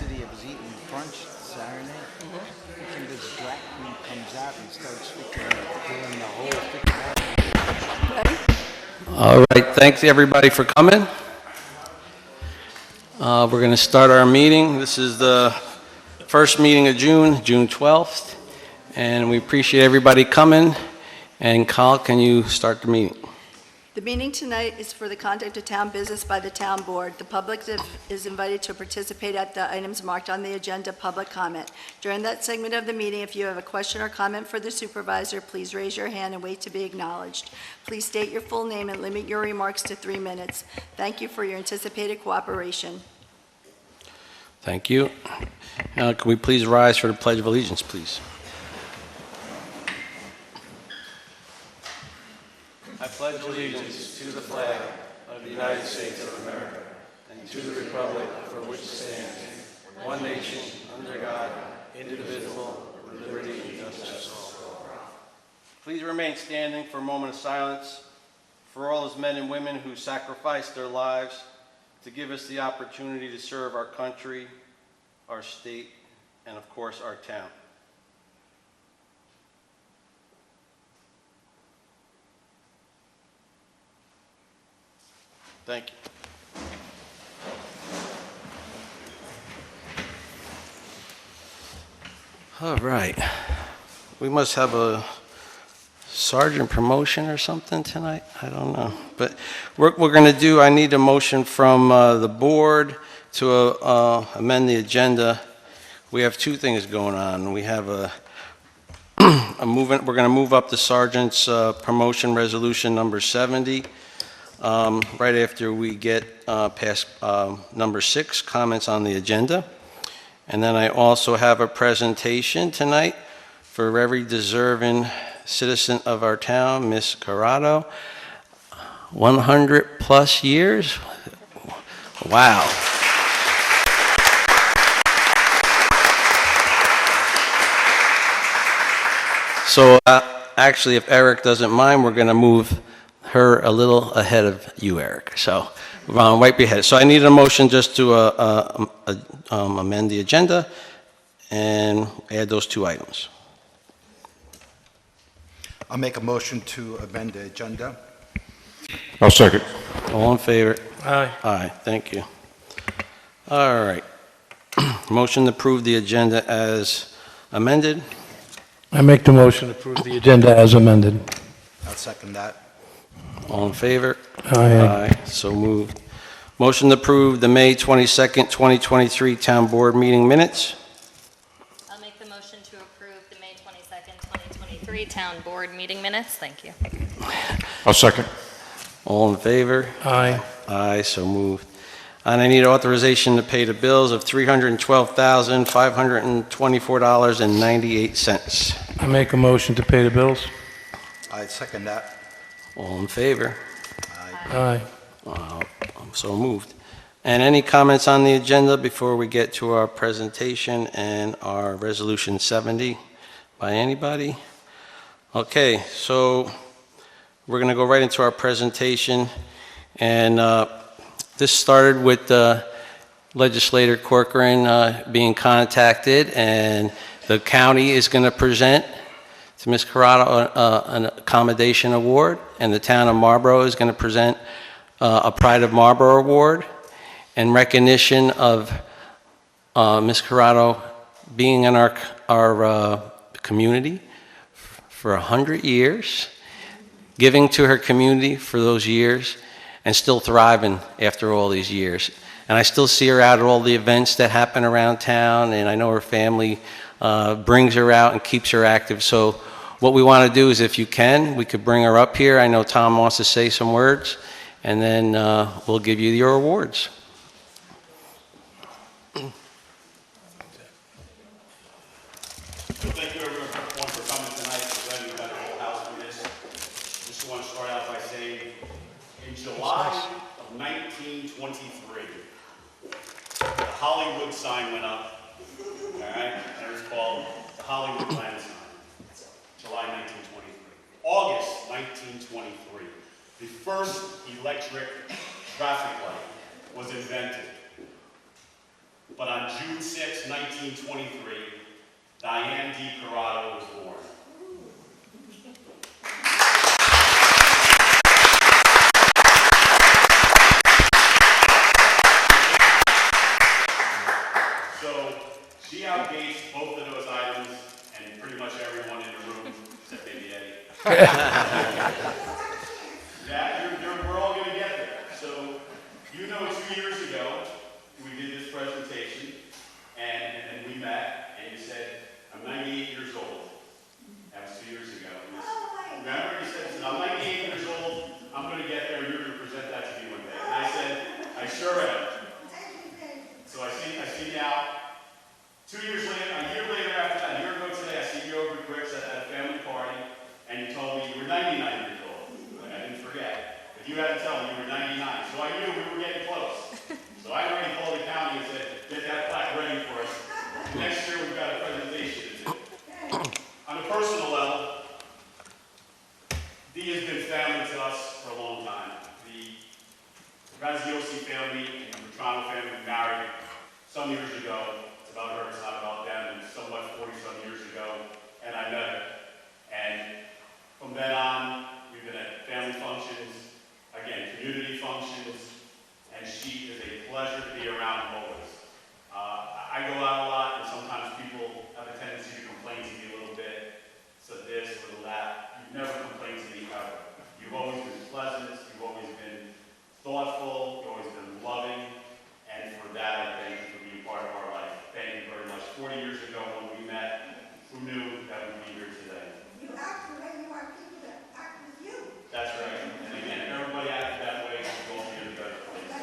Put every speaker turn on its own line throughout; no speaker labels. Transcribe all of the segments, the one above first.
city. I was eating brunch Saturday. And this black queen comes out and starts doing the whole
Ready?
All right, thanks everybody for coming. We're going to start our meeting. This is the first meeting of June, June 12th, and we appreciate everybody coming. And Kyle, can you start the meeting?
The meeting tonight is for the conduct of town business by the town board. The public is invited to participate at the items marked on the agenda, public comment. During that segment of the meeting, if you have a question or comment for the supervisor, please raise your hand and wait to be acknowledged. Please state your full name and limit your remarks to 3 minutes. Thank you for your anticipated cooperation.
Thank you. Can we please rise for the Pledge of Allegiance, please? I pledge allegiance to the flag of the United States of America and to the republic for which it stands, one nation, under God, indivisible, with liberty and justice for all. Please remain standing for a moment of silence for all those men and women who sacrificed their lives to give us the opportunity to serve our country, our state, and of course our town. Thank you. All right. We must have a sergeant promotion or something tonight. I don't know. But what we're going to do, I need a motion from the board to amend the agenda. We have two things going on. We have a movement. We're going to move up the sergeant's promotion resolution number 70. Right after we get past number 6, comments on the agenda. And then I also have a presentation tonight for every deserving citizen of our town, Miss Corrado. 100 plus years. Wow. So actually, if Eric doesn't mind, we're going to move her a little ahead of you, Eric. So right behind. So I need a motion just to amend the agenda and add those 2 items.
I'll make a motion to amend the agenda.
I'll second.
All in favor?
Aye.
Aye, thank you. All right. Motion to approve the agenda as amended.
I make the motion to approve the agenda as amended.
I'll second that.
All in favor?
Aye.
So moved. Motion to approve the May 22nd, 2023 Town Board meeting minutes.
I'll make the motion to approve the May 22nd, 2023 Town Board meeting minutes. Thank you.
I'll second.
All in favor?
Aye.
Aye, so moved. And I need authorization to pay the bills of $312,524.98.
I make a motion to pay the bills.
I second that.
All in favor?
Aye.
I'm so moved. And any comments on the agenda before we get to our presentation and our resolution 70 by anybody? Okay, so we're going to go right into our presentation. And this started with Legislator Corcoran being contacted, and the county is going to present to Ms. Corrado an accommodation award, and the town of Marlborough is going to present a Pride of Marlborough award in recognition of Ms. Corrado being in our community for 100 years, giving to her community for those years, and still thriving after all these years. And I still see her out at all the events that happen around town, and I know her family brings her out and keeps her active. So what we want to do is, if you can, we could bring her up here. I know Tom wants to say some words, and then we'll give you your awards.
Thank you everyone for coming tonight. I'm glad you got the whole house for this. Just want to start out by saying, in July of 1923, the Hollywood sign went up. All right, and it was called the Hollywood Plan sign. July 1923. August 1923, the first electric traffic light was invented. but on June 6, 1923, Diane D. Corrado was born. So she outdates both of those items and pretty much everyone in the room, except maybe Eddie. We're all going to get there. So, 2 years ago, we did this presentation, and we met, and you said, I'm 98 years old. That was 2 years ago. Remember, you said, I'm 98 years old, I'm going to get there, and you're going to present that to me one day. And I said, I sure am. So I see now, 2 years later, a year later after that, a year ago today, I see you over at Rick's at a family party, and you told me you were 99 years old. I didn't forget. But you had to tell me you were 99, so I knew we were getting close. So I already called the county and said, get that plaque ready for us. Next year, we've got a presentation to do. On a personal level, Dee has been family to us for a long time. The Graziosi family and the Petrano family married some years ago. It's about her, it's not about them. It's somewhat 40-some years ago, and I met her. And from then on, we've been at family functions, again, community functions, and she is a pleasure to be around always. I go out a lot, and sometimes people have a tendency to complain to me a little bit, so this, a little that. You've never complained to me ever. You've always been pleasant, you've always been thoughtful, you've always been loving, and for that, I thank you for being part of our life. Thank you very much. 40 years ago when we met, who knew that we'd be here today?
You act the way you want people to act with you.
That's right. And again, if everybody acted that way, we'd all be in a better place.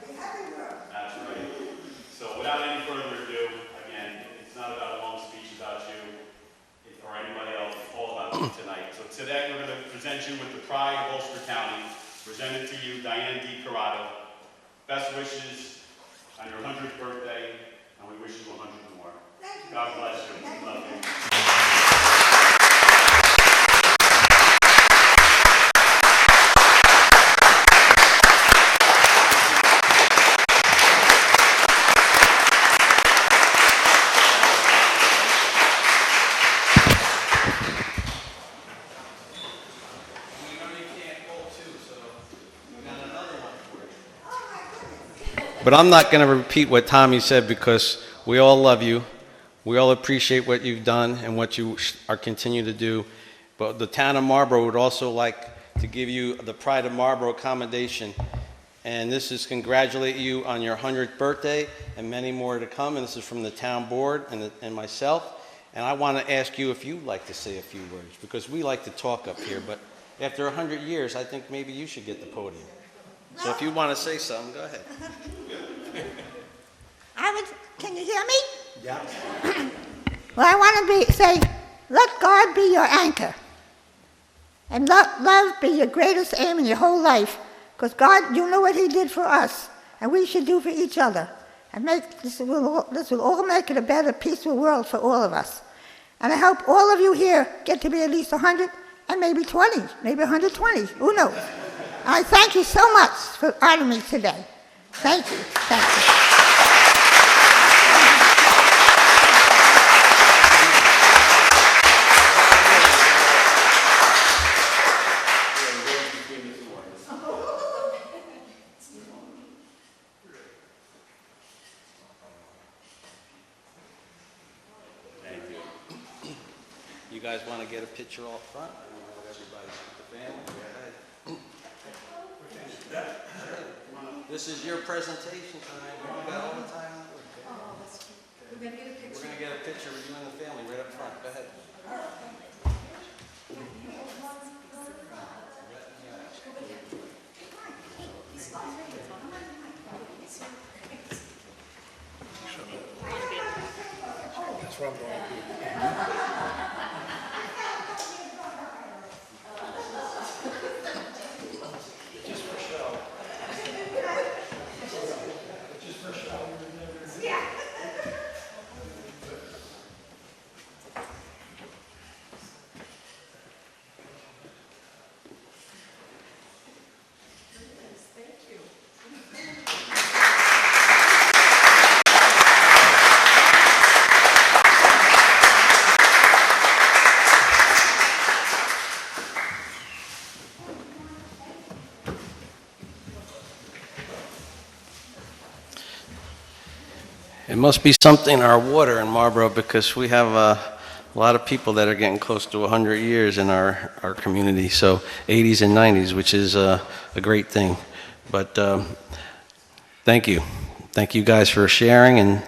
The happy world.
That's right. So without any further ado, again, it's not about a long speech about you or anybody else. It's all about you tonight. So today we're going to present you with the pride of Ulster County. Presented to you, Diane D. Corrado. Best wishes on your 100th birthday, and we wish you 100 more.
Thank you.
God bless you. We love you.
But I'm not going to repeat what Tommy said because we all love you. We all appreciate what you've done and what you are continue to do. But the town of Marlborough would also like to give you the Pride of Marlborough commendation. And this is congratulate you on your 100th birthday and many more to come. And this is from the town board and myself. And I want to ask you if you'd like to say a few words because we like to talk up here. But after 100 years, I think maybe you should get the podium. So if you want to say something, go ahead.
Can you hear me?
Yeah.
Well, I want to say, let God be your anchor. And let love be your greatest aim in your whole life. Because God, you know what He did for us. And we should do for each other. And this will all make it a better, peaceful world for all of us. And I hope all of you here get to be at least 100 and maybe 20, maybe 120. Who knows? I thank you so much for honoring me today. Thank you. Thank you.
You guys want to get a picture all front? Everybody, the family. Go ahead. This is your presentation tonight. We got all the time.
Oh, that's cute. We're going to get a picture.
We're going to get a picture with you and the family right up front. Go ahead.
That's where I'm going.
must be something in our water in Marlborough because we have a lot of people that are getting close to 100 years in our community, so 80s and 90s, which is a great thing. But thank you. Thank you guys for sharing, and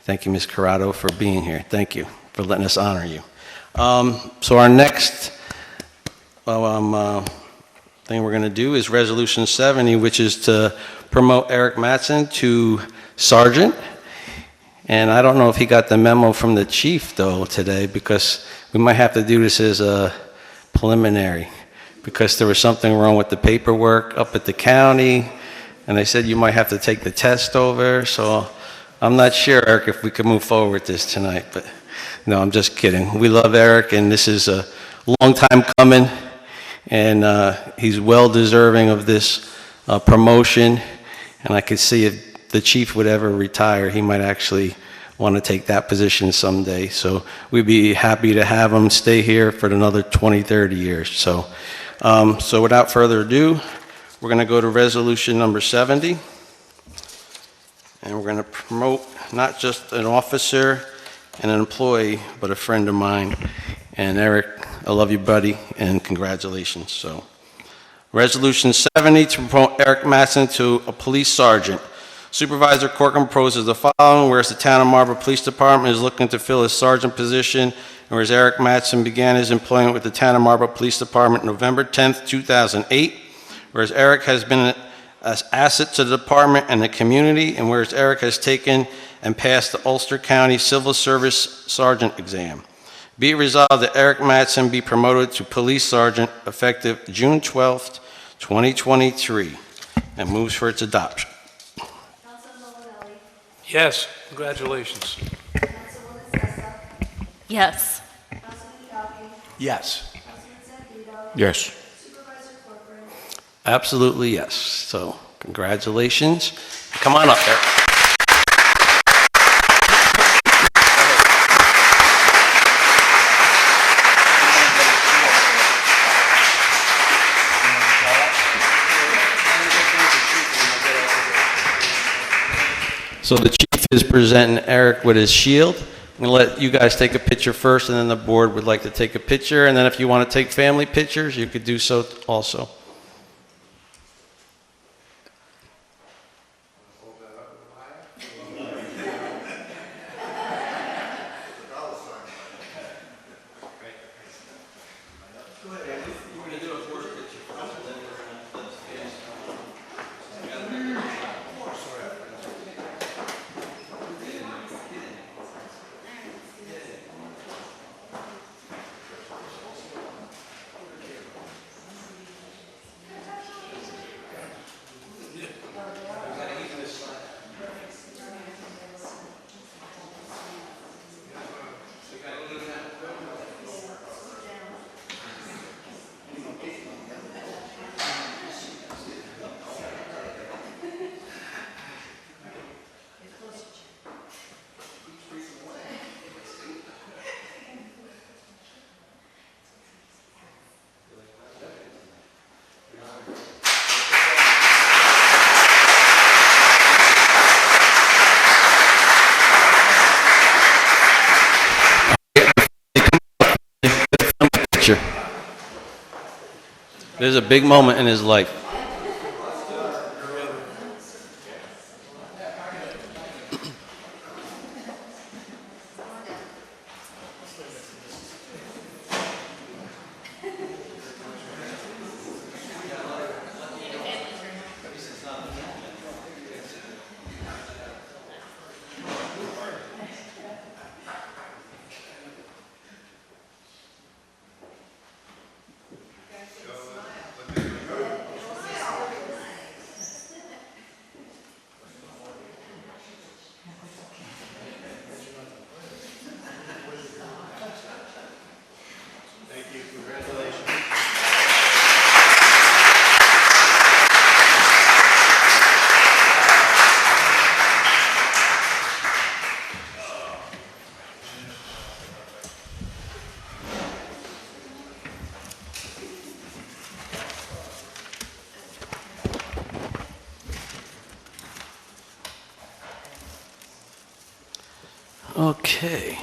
thank you, Ms. Corrado, for being here. Thank you for letting us honor you. So our next thing we're going to do is Resolution 70, which is to promote Eric Mattson to Sergeant. And I don't know if he got the memo from the chief, though, today, because we might have to do this as a preliminary, because there was something wrong with the paperwork up at the county, and they said you might have to take the test over. So I'm not sure, Eric, if we can move forward with this tonight. But no, I'm just kidding. We love Eric, and this is a long time coming, and he's well deserving of this promotion. And I could see if the chief would ever retire, he might actually want to take that position someday. So we'd be happy to have him stay here for another 20, 30 years. So, so without further ado, we're going to go to resolution number 70. And we're going to promote not just an officer and an employee, but a friend of mine. And Eric, I love you, buddy, and congratulations. So, resolution 70 to promote Eric Mattson to a police sergeant. Supervisor Corcoran proposes the following: whereas the town of Marlborough Police Department is looking to fill a sergeant position, and whereas Eric Mattson began his employment with the town of Marlborough Police Department November 10th, 2008, whereas Eric has been an asset to the department and the community, and whereas Eric has taken and passed the Ulster County Civil Service Sergeant exam. Be it resolved that Eric Mattson be promoted to police sergeant effective June 12th, 2023, and moves for its adoption.
Yes, congratulations.
Yes.
Yes.
Yes.
Absolutely, yes. So, congratulations. Come on up, Eric. So the chief is presenting Eric with his shield. I'm going to let you guys take a picture first, and then the board would like to take a picture. And then if you want to take family pictures, you could do so also. There's a big moment in his life. Okay.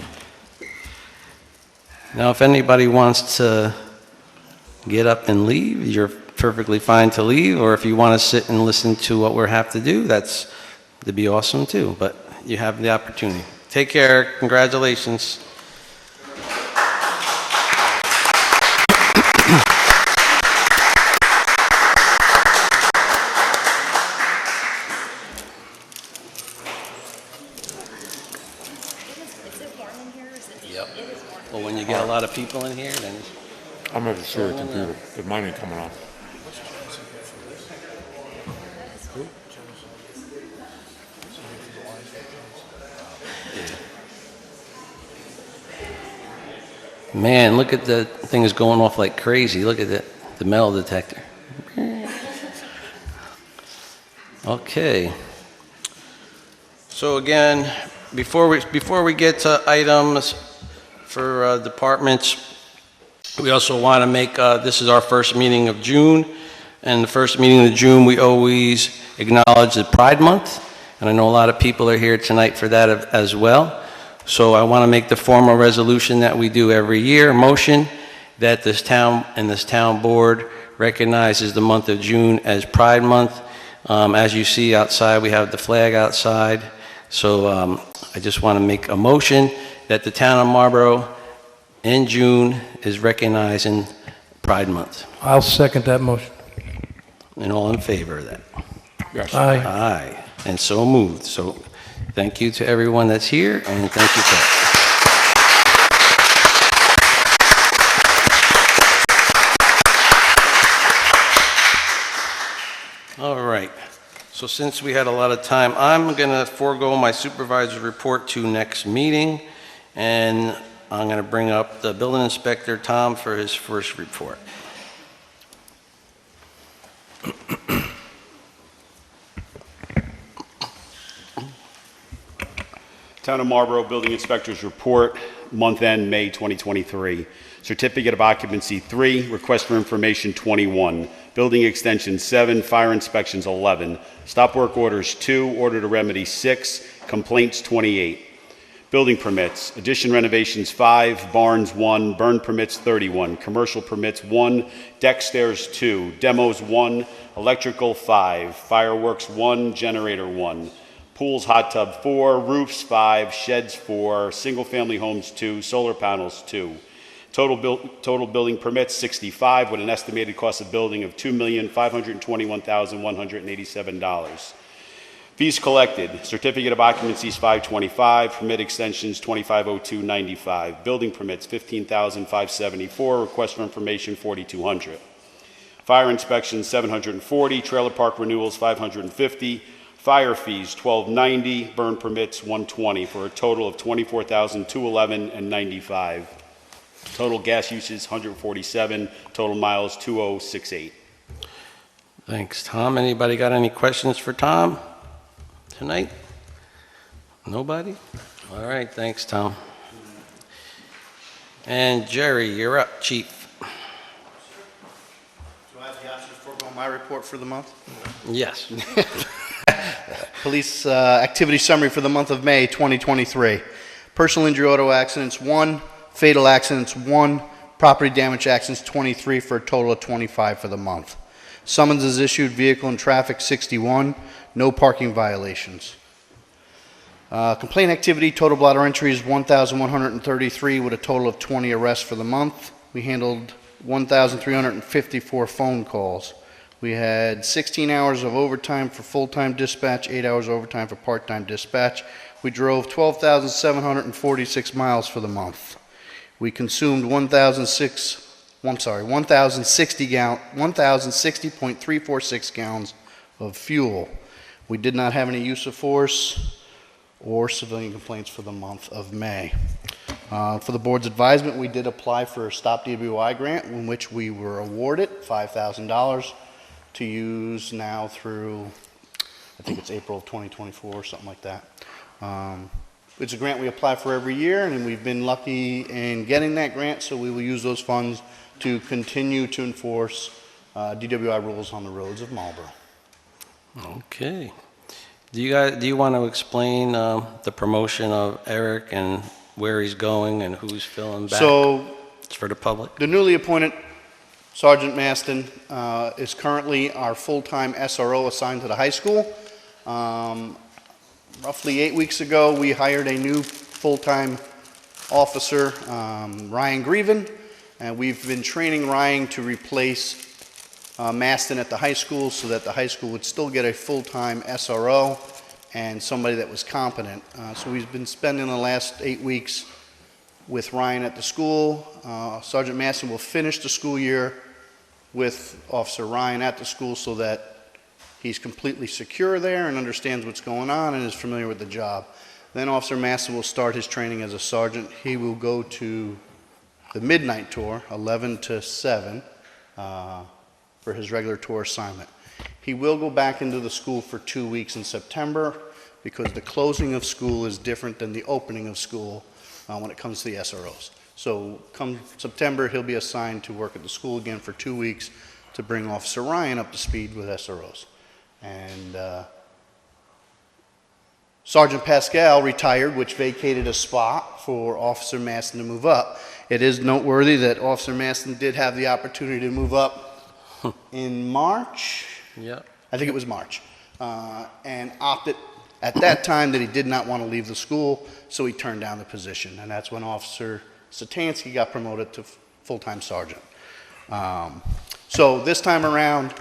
Now, if anybody wants to get up and leave, you're perfectly fine to leave, or if you want to sit and listen to what we have to do, that'd be awesome too, but you have the opportunity. Take care. Congratulations. Yep. Well, when you get a lot of people in here, then...
I'm going to share the computer, because mine ain't coming on.
Man, look at the thing is going off like crazy. Look at the metal detector. Okay. So again, before we get to items for departments, we also want to make, this is our first meeting of June, and the first meeting of June, we always acknowledge the Pride Month, and I know a lot of people are here tonight for that as well. So I want to make the formal resolution that we do every year, motion that this town and this town board recognizes the month of June as Pride Month. As you see outside, we have the flag outside. So I just want to make a motion that the town of Marlborough in June is recognizing Pride Month.
I'll second that motion.
And all in favor of that?
Yes.
Aye.
Aye. And so moved. So thank you to everyone that's here, and thank you, Pat. All right. So since we had a lot of time, I'm going to forego my supervisor's report to next meeting, and I'm going to bring up the building inspector, Tom, for his first report.
Town of Marlborough Building Inspector's Report, month end, May 2023. Certificate of Occupancy 3, Request for Information 21, Building Extension 7, Fire Inspections 11, Stop Work Orders 2, Order to Remedy 6, Complaints 28. Building Permits, Addition Renovations 5, Barns 1, Burn Permits 31, Commercial Permits 1, Deck Stairs 2, Demos 1, Electrical 5, Fireworks 1, Generator 1. Pools, hot tub 4, roofs 5, sheds 4, single-family homes 2, solar panels 2. Total building permits 65 with an estimated cost of building of $2,521,187. Fees collected, certificate of occupancy is 525, permit extensions 2502.95, building permits 15,574, request for information 4,200. Fire inspections 740, trailer park renewals 550. Fire fees, $1,290, burn permits, $120, for a total of $24,211.95. Total gas usage, 147, total miles, 2068.
Thanks, Tom. Anybody got any questions for Tom tonight? Nobody? All right, thanks, Tom. And Jerry, you're up, Chief.
Do I have the option to forego my report for the month?
Yes.
Police activity summary for the month of May 2023. Personal injury auto accidents 1, fatal accidents 1, property damage accidents 23, for a total of 25 for the month. Summonses issued, vehicle and traffic 61, no parking violations. Complaint activity, total blotter entries 1,133 with a total of 20 arrests for the month. We handled 1,354 phone calls. We had 16 hours of overtime for full-time dispatch, 8 hours overtime for part-time dispatch. We drove 12,746 miles for the month. We consumed 1,060.346 gallons of fuel. We did not have any use of force or civilian complaints for the month of May. For the board's advisement, we did apply for a Stop DWI grant, in which we were awarded $5,000 to use now through, I think it's April of 2024 or something like that. It's a grant we apply for every year, and we've been lucky in getting that grant, so we will use those funds to continue to enforce DWI rules on the roads of Marlborough.
Okay. Do you want to explain the promotion of Eric and where he's going and who's filling back?
So
It's for the public?
the newly appointed Sergeant Maston is currently our full-time SRO assigned to the high school. Roughly 8 weeks ago, we hired a new full-time officer, Ryan Grieven, and we've been training Ryan to replace Maston at the high school so that the high school would still get a full-time SRO and somebody that was competent. So we've been spending the last 8 weeks with Ryan at the school. Sergeant Maston will finish the school year with Officer Ryan at the school so that he's completely secure there and understands what's going on and is familiar with the job. Then Officer Maston will start his training as a sergeant. He will go to the midnight tour, 11 to 7, for his regular tour assignment. He will go back into the school for 2 weeks in September because the closing of school is different than the opening of school when it comes to the SROs. So come September, he'll be assigned to work at the school again for 2 weeks to bring Officer Ryan up to speed with SROs. And Sergeant Pascal retired, which vacated a spot for Officer Maston to move up. It is noteworthy that Officer Maston did have the opportunity to move up in March.
Yeah.
I think it was March, and opted at that time that he did not want to leave the school, so he turned down the position, and that's when Officer Satansky got promoted to full-time sergeant. So this time around,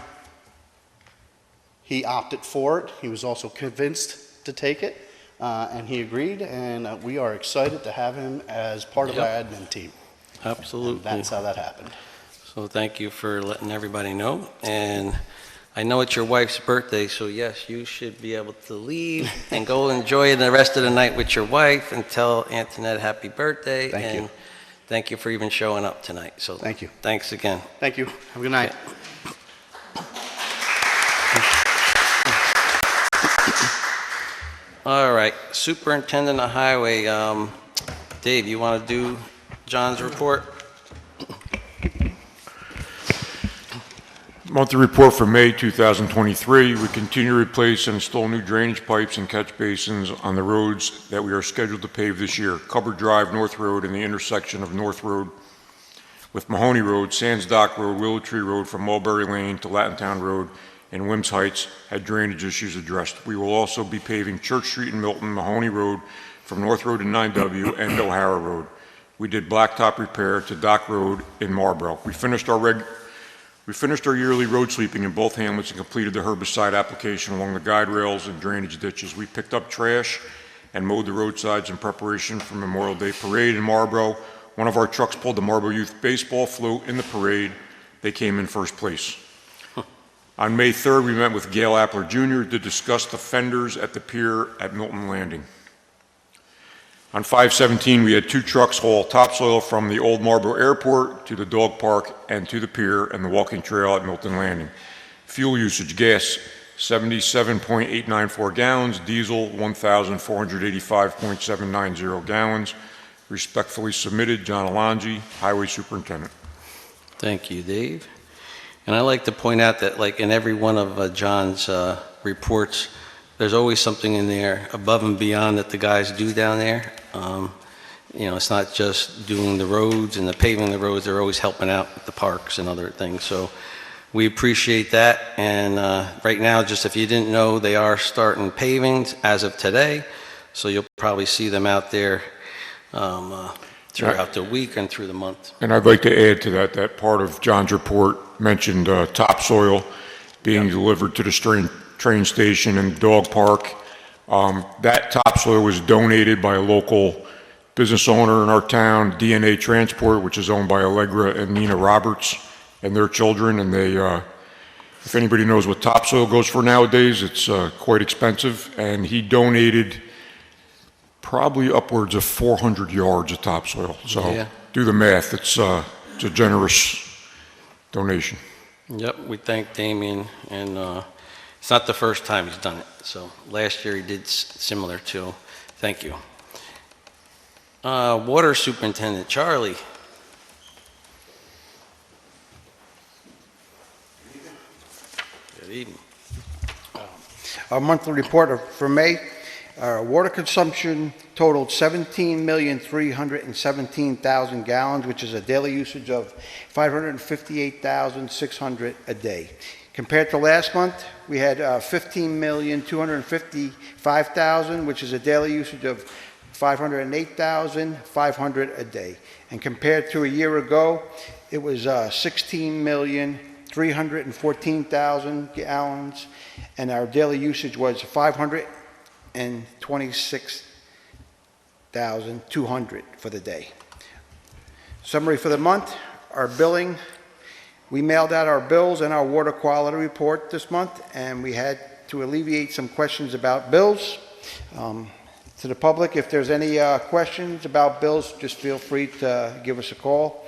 he opted for it. He was also convinced to take it, and he agreed, and we are excited to have him as part of our admin team.
Absolutely.
And that's how that happened.
So thank you for letting everybody know. And I know it's your wife's birthday, so yes, you should be able to leave and go enjoy the rest of the night with your wife and tell Antoinette happy birthday.
Thank you.
And thank you for even showing up tonight. So
Thank you.
Thanks again.
Thank you. Have a good night.
All right, Superintendent of Highway, Dave, you want to do John's report?
Monthly report for May 2023. We continue to replace and install new drainage pipes and catch basins on the roads that we are scheduled to pave this year. Cupboard Drive, North Road, and the intersection of North Road with Mahoney Road, Sands Dock Road, Willow Tree Road from Mulberry Lane to Latintown Road, and Wims Heights had drainage issues addressed. We will also be paving Church Street in Milton, Mahoney Road from North Road to 9W, and O'Hara Road. We did blacktop repair to Dock Road in Marlborough. We finished our yearly road sweeping in both hamlets and completed the herbicide application along the guide rails and drainage ditches. We picked up trash and mowed the roadsides in preparation for Memorial Day Parade in Marlborough. One of our trucks pulled the Marlborough Youth Baseball float in the parade. They came in first place. On May 3rd, we met with Gail Appler Jr. to discuss the fenders at the pier at Milton Landing. On 5/17, we had 2 trucks haul topsoil from the old Marlborough Airport to the dog park and to the pier and the walking trail at Milton Landing. Fuel usage, gas, 77.894 gallons, diesel, 1,485.790 gallons. Respectfully submitted, John Alonji, Highway Superintendent.
Thank you, Dave. And I'd like to point out that, like in every one of John's reports, there's always something in there above and beyond that the guys do down there. You know, it's not just doing the roads and the paving the roads, they're always helping out with the parks and other things. So we appreciate that. And right now, just if you didn't know, they are starting paving as of today. So you'll probably see them out there throughout the week and through the month.
And I'd like to add to that, that part of John's report mentioned topsoil being delivered to the train station and dog park. That topsoil was donated by a local business owner in our town, DNA Transport, which is owned by Allegra and Nina Roberts and their children. And they, if anybody knows what topsoil goes for nowadays, it's quite expensive. And he donated probably upwards of 400 yards of topsoil. So do the math. It's a generous donation.
Yep, we thank Damien, and it's not the first time he's done it. So last year he did similar too. Thank you. Water Superintendent Charlie. Good evening.
our monthly report for May. Our water consumption totaled 17,317,000 gallons, which is a daily usage of 558,600 a day. Compared to last month, we had 15,255,000, which is a daily usage of 508,500 a day. And compared to a year ago, it was 16,314,000 gallons, and our daily usage was 526,200 for the day. Summary for the month, our billing, we mailed out our bills and our water quality report this month, and we had to alleviate some questions about bills. To the public, if there's any questions about bills, just feel free to give us a call.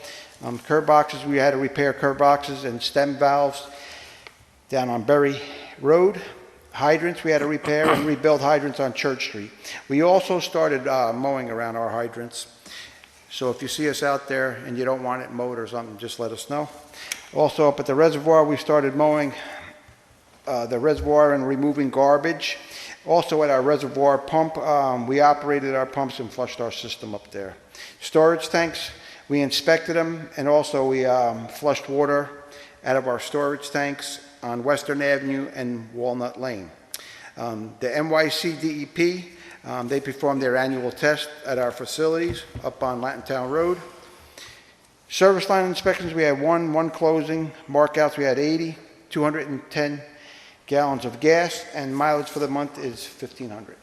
Curb boxes, we had to repair curb boxes and stem valves down on Berry Road. Hydrants, we had to repair and rebuild hydrants on Church Street. We also started mowing around our hydrants. So if you see us out there and you don't want it mowed or something, just let us know. Also up at the reservoir, we started mowing the reservoir and removing garbage. Also at our reservoir pump, we operated our pumps and flushed our system up there. Storage tanks, we inspected them, and also we flushed water out of our storage tanks on Western Avenue and Walnut Lane. The NYC DEP, they performed their annual test at our facilities up on Latintown Road. Service line inspections, we had one closing. Markouts, we had 80, 210 gallons of gas, and mileage for the month is 1,500.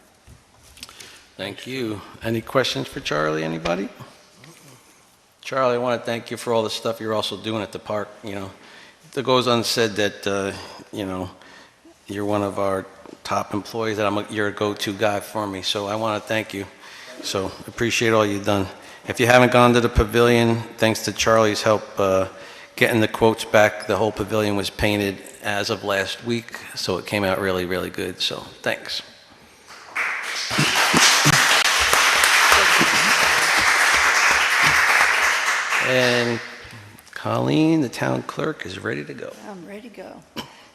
Thank you. Any questions for Charlie, anybody? Charlie, I want to thank you for all the stuff you're also doing at the park. You know, it goes unsaid that, you know, you're one of our top employees, that you're a go-to guy for me, so I want to thank you. So appreciate all you've done. If you haven't gone to the pavilion, thanks to Charlie's help getting the quotes back, the whole pavilion was painted as of last week, so it came out really, really good, so thanks. And Colleen, the town clerk, is ready to go.
I'm ready to go.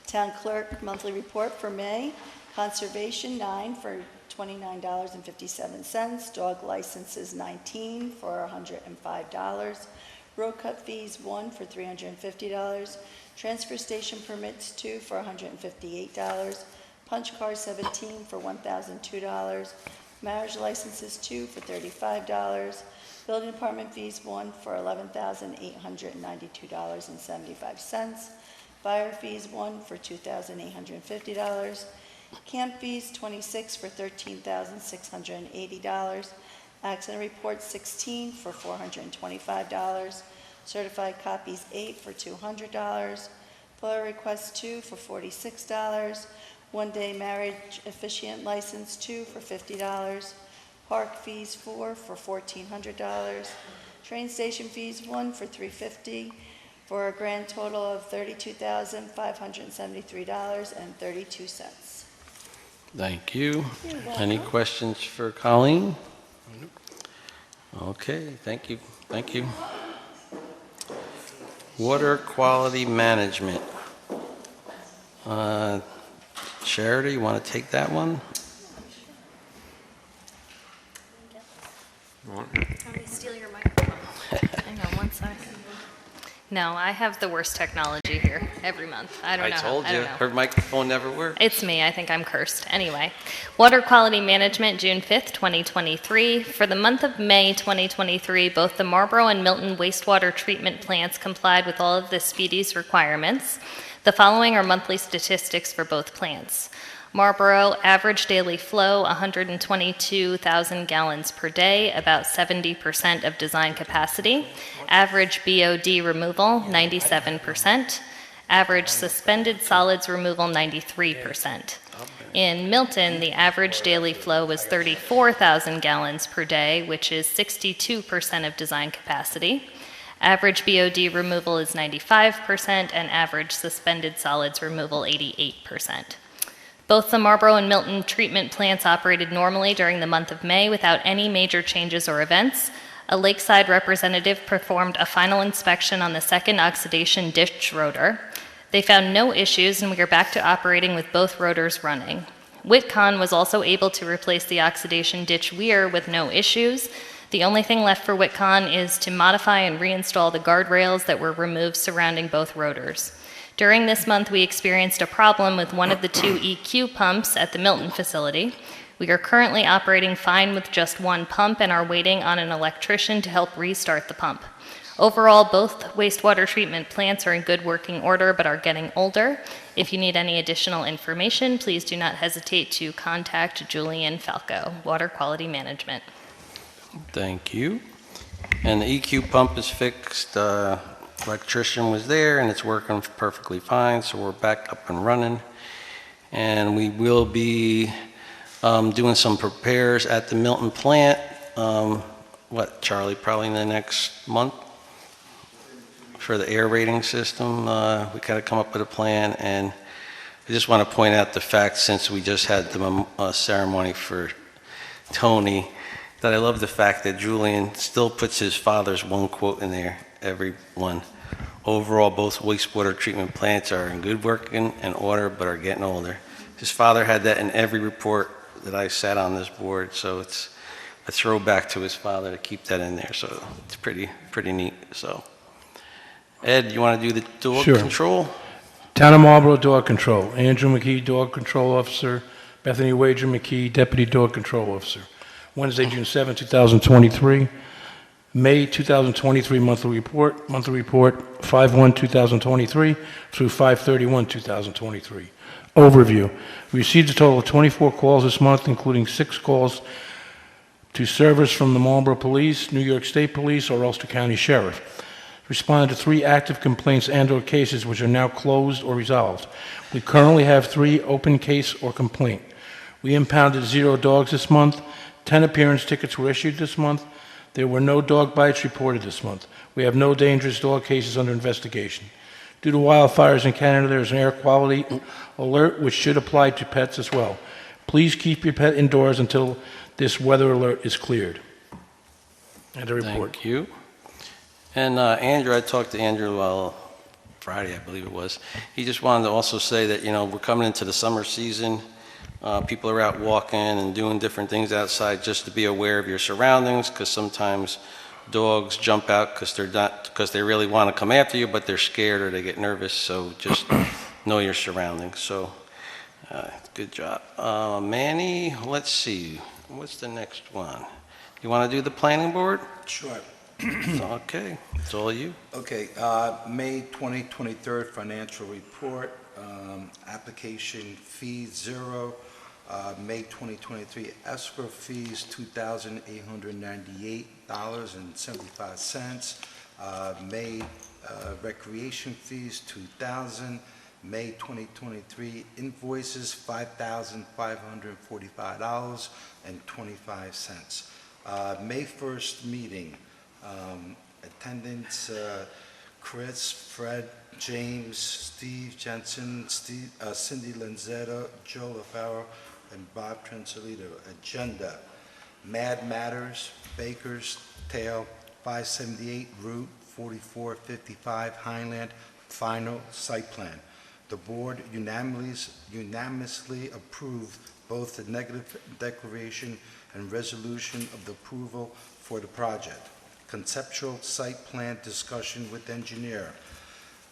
Town clerk monthly report for May. Conservation, 9 for $29.57. Dog licenses, 19 for $105. Road cut fees, 1 for $350. Transfer station permits, 2 for $158. Punch card, 17 for $1,002. Marriage licenses, 2 for $35. Building department fees, 1 for $11,892.75. Fire fees, 1 for $2,850. Camp fees, 26 for $13,680. Accident reports, 16 for $425. Certified copies, 8 for $200. FOIA requests, 2 for $46. One-day marriage officiant license, 2 for $50. Park fees, 4 for $1,400. Train station fees, 1 for $350, for a grand total of $32,573.32.
Thank you.
You're welcome.
Any questions for Colleen? Okay, thank you. Thank you. Water quality management. Charity, you want to take that one?
Let me steal your microphone. Hang on one second. No, I have the worst technology here every month. I don't know.
I told
I
you,
don't know.
her microphone never worked.
It's me. I think I'm cursed. Anyway, water quality management, June 5th, 2023. For the month of May 2023, both the Marlborough and Milton wastewater treatment plants complied with all of the SPD's requirements. The following are monthly statistics for both plants. Marlborough, average daily flow, 122,000 gallons per day, about 70% of design capacity. Average BOD removal, 97%. Average suspended solids removal, 93%. In Milton, the average daily flow was 34,000 gallons per day, which is 62% of design capacity. Average BOD removal is 95%, and average suspended solids removal, 88%. Both the Marlborough and Milton treatment plants operated normally during the month of May without any major changes or events. A Lakeside representative performed a final inspection on the second oxidation ditch rotor. They found no issues, and we are back to operating with both rotors running. Whitcon was also able to replace the oxidation ditch weir with no issues. The only thing left for Whitcon is to modify and reinstall the guardrails that were removed surrounding both rotors. During this month, we experienced a problem with one of the two EQ pumps at the Milton facility. We are currently operating fine with just one pump and are waiting on an electrician to help restart the pump. Overall, both wastewater treatment plants are in good working order but are getting older. If you need any additional information, please do not hesitate to contact Julian Falco, Water Quality Management.
Thank you. And the EQ pump is fixed. Electrician was there and it's working perfectly fine, so we're back up and running. And we will be doing some repairs at the Milton plant. Charlie, probably in the next month for the air rating system. We got to come up with a plan, and I just want to point out the fact, since we just had the ceremony for Tony, that I love the fact that Julian still puts his father's one quote in there, every one. Overall, both wastewater treatment plants are in good working and order, but are getting older. His father had that in every report that I sat on this board, so it's a throwback to his father to keep that in there, so it's pretty neat. So, Ed, you want to do the dog control?
Town of Marlborough Dog Control. Andrew McKee, Dog Control Officer. Bethany Wager McKee, Deputy Dog Control Officer. Wednesday, June 7, 2023. May 2023 monthly report 5/1/2023 through 5/31/2023. Overview. We received a total of 24 calls this month, including 6 calls to servers from the Marlborough Police, New York State Police, or Ulster County Sheriff. Responded to 3 active complaints and/or cases which are now closed or resolved. We currently have 3 open case or complaint. We impounded 0 dogs this month. 10 appearance tickets were issued this month. There were no dog bites reported this month. We have no dangerous dog cases under investigation. Due to wildfires in Canada, there is an air quality alert which should apply to pets as well. Please keep your pet indoors until this weather alert is cleared. And a report.
Thank you. And Andrew, I talked to Andrew Friday, I believe it was. He just wanted to also say that, we're coming into the summer season. People are out walking and doing different things outside, just to be aware of your surroundings, because sometimes dogs jump out because they really want to come after you, but they're scared or they get nervous. So just know your surroundings. So good job. Manny, let's see. What's the next one? You want to do the planning board?
Sure.
Okay, it's all you.
Okay, May 2023 financial report, application fee 0, May 2023 escrow fees $2,898.75, May recreation fees $2,000, May 2023 invoices $5,545.25. May 1st meeting. Attendance, Chris, Fred, James, Steve Jensen, Cindy Lanzetta, Joe LaFaro, and Bob Transolito. Agenda, Mad Matters, Baker's Tail, 578 Route 4455 Highland, final site plan. The board unanimously approved both the negative declaration and resolution of the approval for the project. Conceptual site plan discussion with engineer.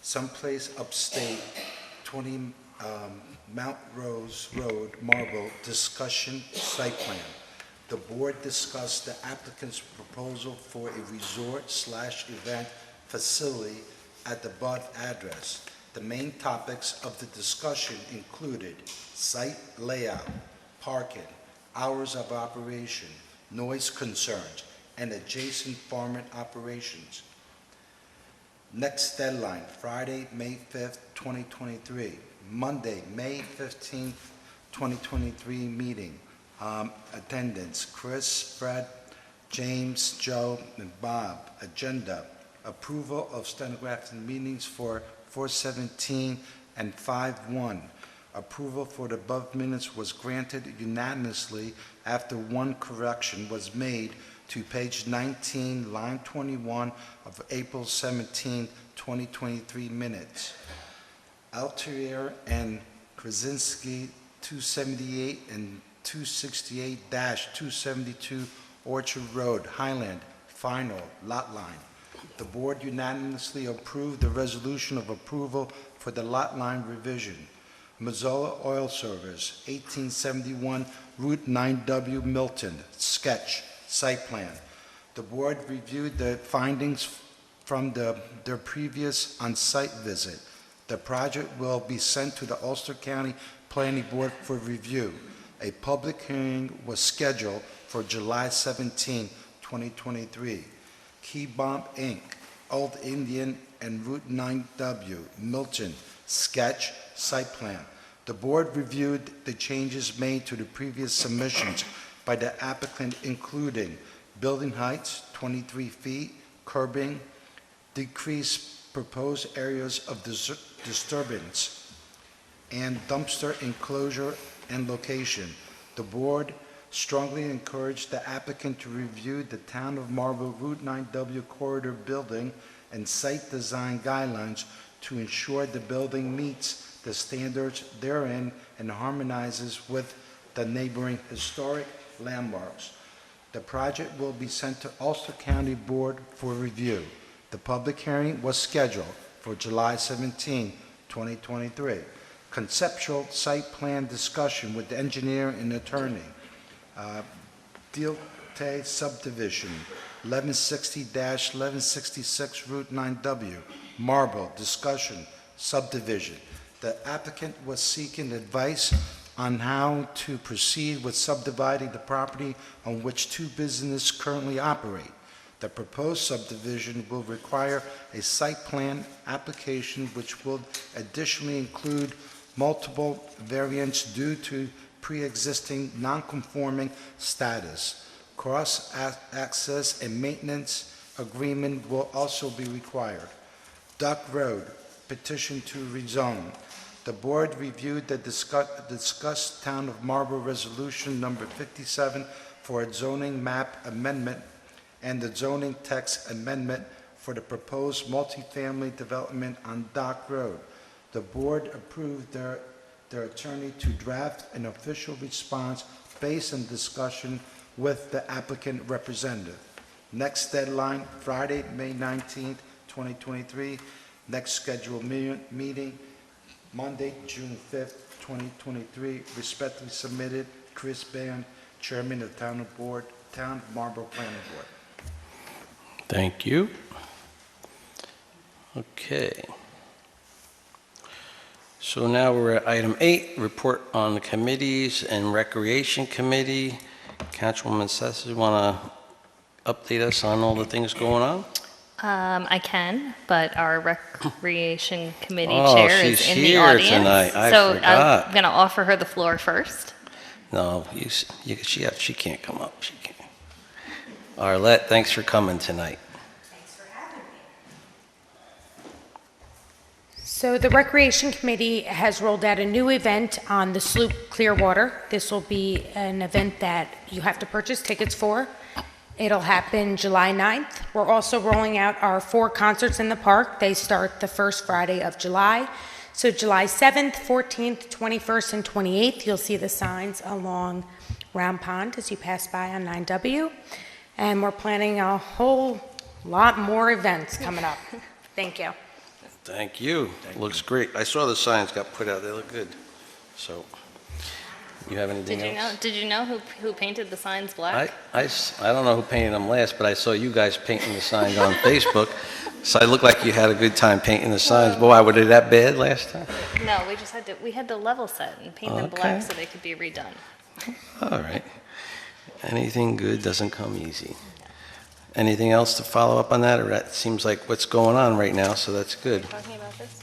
Someplace upstate, 20 Mount Rose Road, Marlborough, discussion site plan. The board discussed the applicant's proposal for a resort/event facility at the above address. The main topics of the discussion included site layout, parking, hours of operation, noise concerns, and adjacent farming operations. Next deadline, Friday, May 5th, 2023. Monday, May 15th, 2023 meeting. Attendance, Chris, Fred, James, Joe, and Bob. Agenda, approval of stenographed meetings for 4/17 and 5/1. Approval for the above minutes was granted unanimously after one correction was made to page 19, line 21 of April 17, 2023 minutes. Altier and Krasinski 278 and 268-272 Orchard Road, Highland, final lot line. The board unanimously approved the resolution of approval for the lot line revision. Mazzola Oil Service, 1871 Route 9W, Milton, sketch, site plan. The board reviewed the findings from their previous on-site visit. The project will be sent to the Ulster County Planning Board for review. A public hearing was scheduled for July 17, 2023. Key Bomb Inc., Old Indian and Route 9W, Milton, sketch, site plan. The board reviewed the changes made to the previous submissions by the applicant, including building heights, 23 feet, curbing, decreased proposed areas of disturbance, and dumpster enclosure and location. The board strongly encouraged the applicant to review the Town of Marlborough Route 9W corridor building and site design guidelines to ensure the building meets the standards therein and harmonizes with the neighboring historic landmarks. The project will be sent to Ulster County Board for review. The public hearing was scheduled for July 17, 2023. Conceptual site plan discussion with the engineer and attorney. Dealte subdivision, 1160-1166 Route 9W, Marlborough, discussion, subdivision. The applicant was seeking advice on how to proceed with subdividing the property on which two businesses currently operate. The proposed subdivision will require a site plan application which will additionally include multiple variants due to pre-existing non-conforming status. Cross-access and maintenance agreement will also be required. Duck Road, petition to rezone. The board reviewed the discussed Town of Marlborough Resolution Number 57 for a zoning map amendment and the zoning text amendment for the proposed multifamily development on Dock Road. The board approved their attorney to draft an official response based on discussion with the applicant representative. Next deadline, Friday, May 19th, 2023. Next scheduled meeting, Monday, June 5th, 2023. Respectfully submitted, Chris Band, Chairman of Town of Marlborough Planning Board.
Thank you. Okay. So now we're at item 8, report on the committees and Recreation Committee. Councilwoman Sessions, want to update us on all the things going on?
I can, but our Recreation Committee
Oh,
Chair is
she's
in the
here
audience.
tonight. I
so
forgot.
I'm going to offer her the floor first.
No, she can't come up. She can't. Arlette, thanks for coming tonight.
So the Recreation Committee has rolled out a new event on the sloop Clearwater. This will be an event that you have to purchase tickets for. It'll happen July 9th. We're also rolling out our 4 concerts in the park. They start the first Friday of July. So July 7th, 14th, 21st, and 28th, you'll see the signs along Round Pond as you pass by on 9W. And we're planning a whole lot more events coming up. Thank you.
Thank you. Looks great. I saw the signs got put out. They look good. So, you have anything else?
Did you know who painted the signs black?
I don't know who painted them last, but I saw you guys painting the signs on Facebook. So it looked like you had a good time painting the signs. Boy, were they that bad last time?
No, we had to level set and paint them black so they could be redone.
All right. Anything good doesn't come easy. Anything else to follow up on that? Or that seems like what's going on right now, so that's good.
Talking about this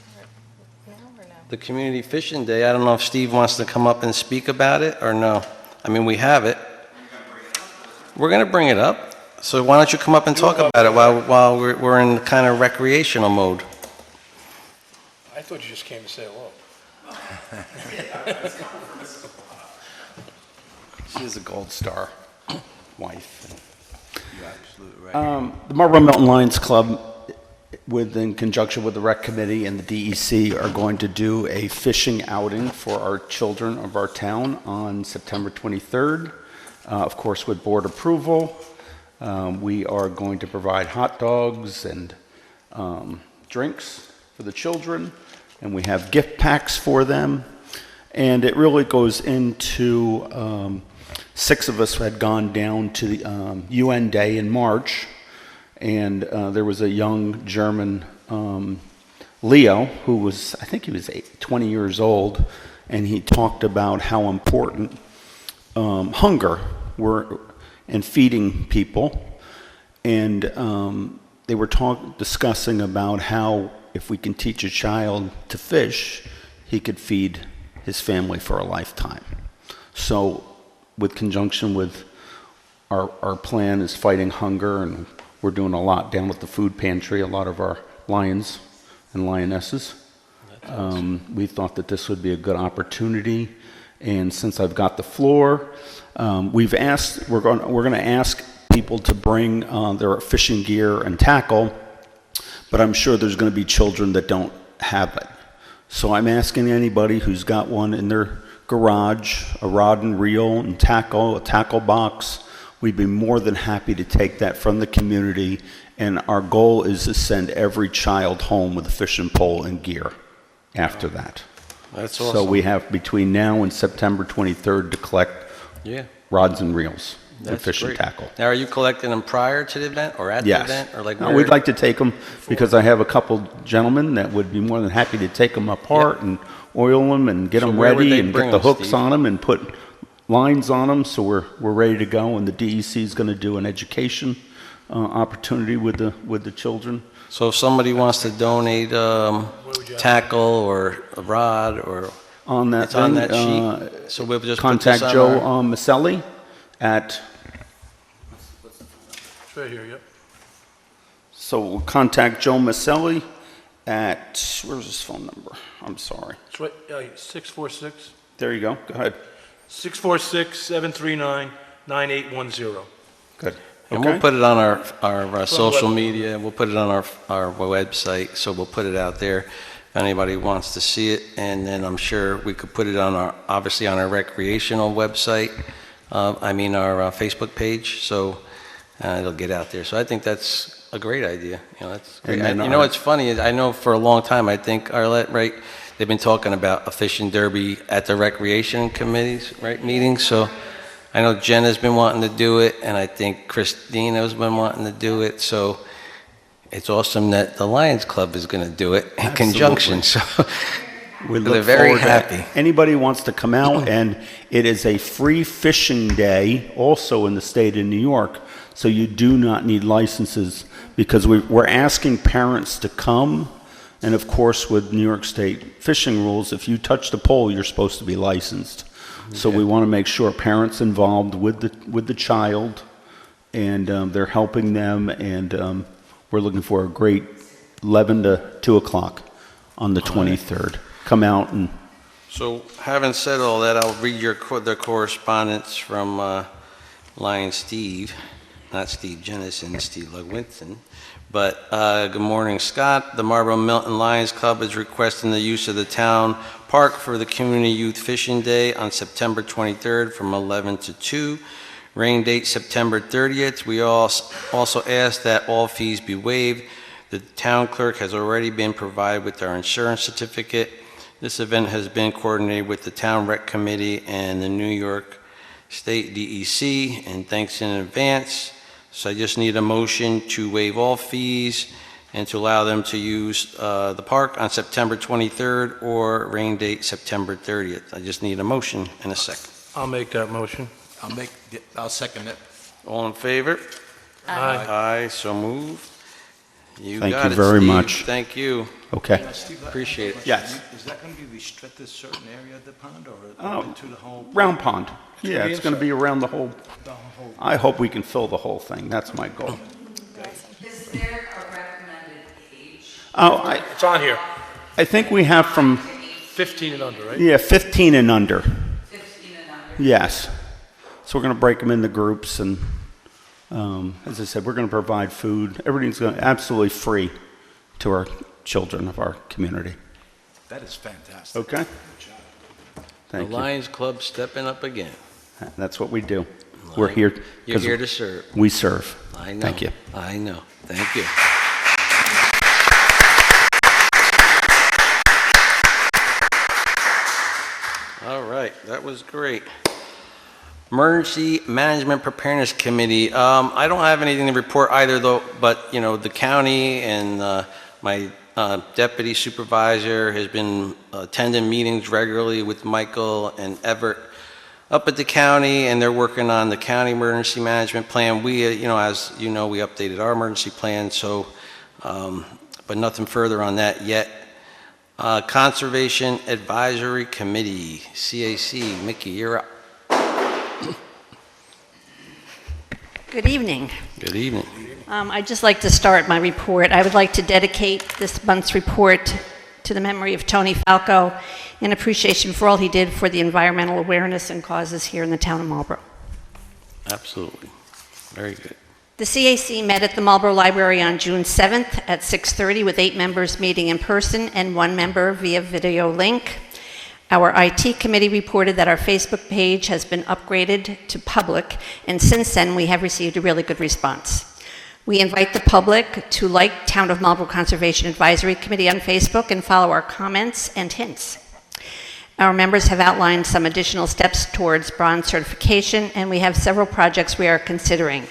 now or no?
The Community Fishing Day, I don't know if Steve wants to come up and speak about it or no. I mean, we have it. We're going to bring it up. So why don't you come up and talk about it while we're in kind of recreational mode?
I thought you just came to say hello.
She's a gold star wife.
You're absolutely right.
The Marlborough Mountain Lions Club
in conjunction with the rec committee and the DEC, are going to do a fishing outing for our children of our town on September 23rd. Of course, with board approval. We are going to provide hot dogs and drinks for the children, and we have gift packs for them. And it really goes into, 6 of us had gone down to the UN Day in March, and there was a young German, Leo, who was, I think he was 20 years old, and he talked about how important hunger were in feeding people. And they were discussing about how if we can teach a child to fish, he could feed his family for a lifetime. So with conjunction with our plan is fighting hunger, and we're doing a lot down at the food pantry, a lot of our lions and lionesses. We thought that this would be a good opportunity, and since I've got the floor, we're going to ask people to bring their fishing gear and tackle, but I'm sure there's going to be children that don't have it. So I'm asking anybody who's got one in their garage, a rod and reel and tackle, a tackle box, we'd be more than happy to take that from the community, and our goal is to send every child home with a fishing pole and gear after that.
That's awesome.
So we have between now and September 23rd to collect rods and reels and fishing
great.
tackle.
Now, are you collecting them prior to the event or at the event? Or like
No, we'd like to take them because I have a couple gentlemen that would be more than happy to take them apart and oil them and get them ready and get the hooks on them and put lines on them, so we're ready to go. And the DEC is going to do an education opportunity with the children.
So if somebody wants to donate tackle or a rod or
on that
it's on that sheet, so we'll just
contact
put this
Joe
on
Maselli at.
It's right here, yep.
So we'll contact Joe Maselli at, where's his phone number? I'm sorry.
It's right, 646.
There you go. Go ahead.
646-739-9810.
Good.
And we'll put it on our social media. We'll put it on our website, so we'll put it out there if anybody wants to see it. And then I'm sure we could put it on obviously on our recreational website. Our Facebook page. So it'll get out there. So I think that's a great idea. That's great. It's funny. I know for a long time, I think Arlette, right? They've been talking about a fishing derby at the recreation committees, right, meetings. So I know Jen has been wanting to do it, and I think Christine has been wanting to do it. So it's awesome that the Lions Club is going to do it in conjunction. So they're very happy.
Anybody wants to come out, and it is a free fishing day also in the state of New York. So you do not need licenses because we're asking parents to come. And of course, with New York State fishing rules, if you touch the pole, you're supposed to be licensed. Okay. So we want to make sure parents involved with the child, and they're helping them. And we're looking for a great 11 to 2 o'clock on the 23rd. Come out and.
So having said all that, I'll read the correspondence from Lion Steve, not Steve Jennison, Steve Lewinson. But good morning, Scott. The Marlborough Milton Lions Club is requesting the use of the town park for the Community Youth Fishing Day on September 23rd from 11 to 2. Rain date September 30th. We also ask that all fees be waived. The town clerk has already been provided with our insurance certificate. This event has been coordinated with the Town Rec Committee and the New York State DEC, and thanks in advance. So I just need a motion to waive all fees and to allow them to use the park on September 23rd or rain date September 30th. I just need a motion and a second.
I'll make that motion.
I'll second it.
All in favor?
Aye.
Aye, so moved.
Thank you
got it,
very
Steve.
much.
Thank you.
Okay.
Appreciate it.
Yes.
Is that going to be restricted to a certain area of the pond or to the whole?
Round pond. Yeah, it's going to be around the whole. I hope we can fill the whole thing. That's my goal.
Is there a recommended age?
It's on here.
I think we have from.
15 and under, right?
Yeah, 15 and under.
15 and under?
Yes. So we're going to break them into groups, and as I said, we're going to provide food. Everything's going to absolutely free
to our children of our community.
That is fantastic.
Okay? Thank
The
you.
Lions Club stepping up again.
That's what we do. We're here.
You're
'cause
here to serve.
We serve.
I know.
Thank you.
I know. Thank you. All right, that was great. Emergency Management Preparedness Committee. I don't have anything to report either, though. But you know, the county and my deputy supervisor has been attending meetings regularly with Michael and Everett up at the county, and they're working on the county emergency management plan. We, you know, as you know, we updated our emergency plan, so, but nothing further on that yet. Conservation Advisory Committee, CAC. Mickey, you're up.
Good evening.
Good evening.
I'd just like to start my report. I would like to dedicate this month's report to the memory of Tony Falco in appreciation for all he did for the environmental awareness and causes here in the town of Marlborough.
Absolutely. Very good.
The CAC met at the Marlborough Library on June 7th at 6:30 with 8 members meeting in person and 1 member via video link. Our IT committee reported that our Facebook page has been upgraded to public, and since then we have received a really good response. We invite the public to like Town of Marlborough Conservation Advisory Committee on Facebook and follow our comments and hints. Our members have outlined some additional steps towards bronze certification, and we have several projects we are considering.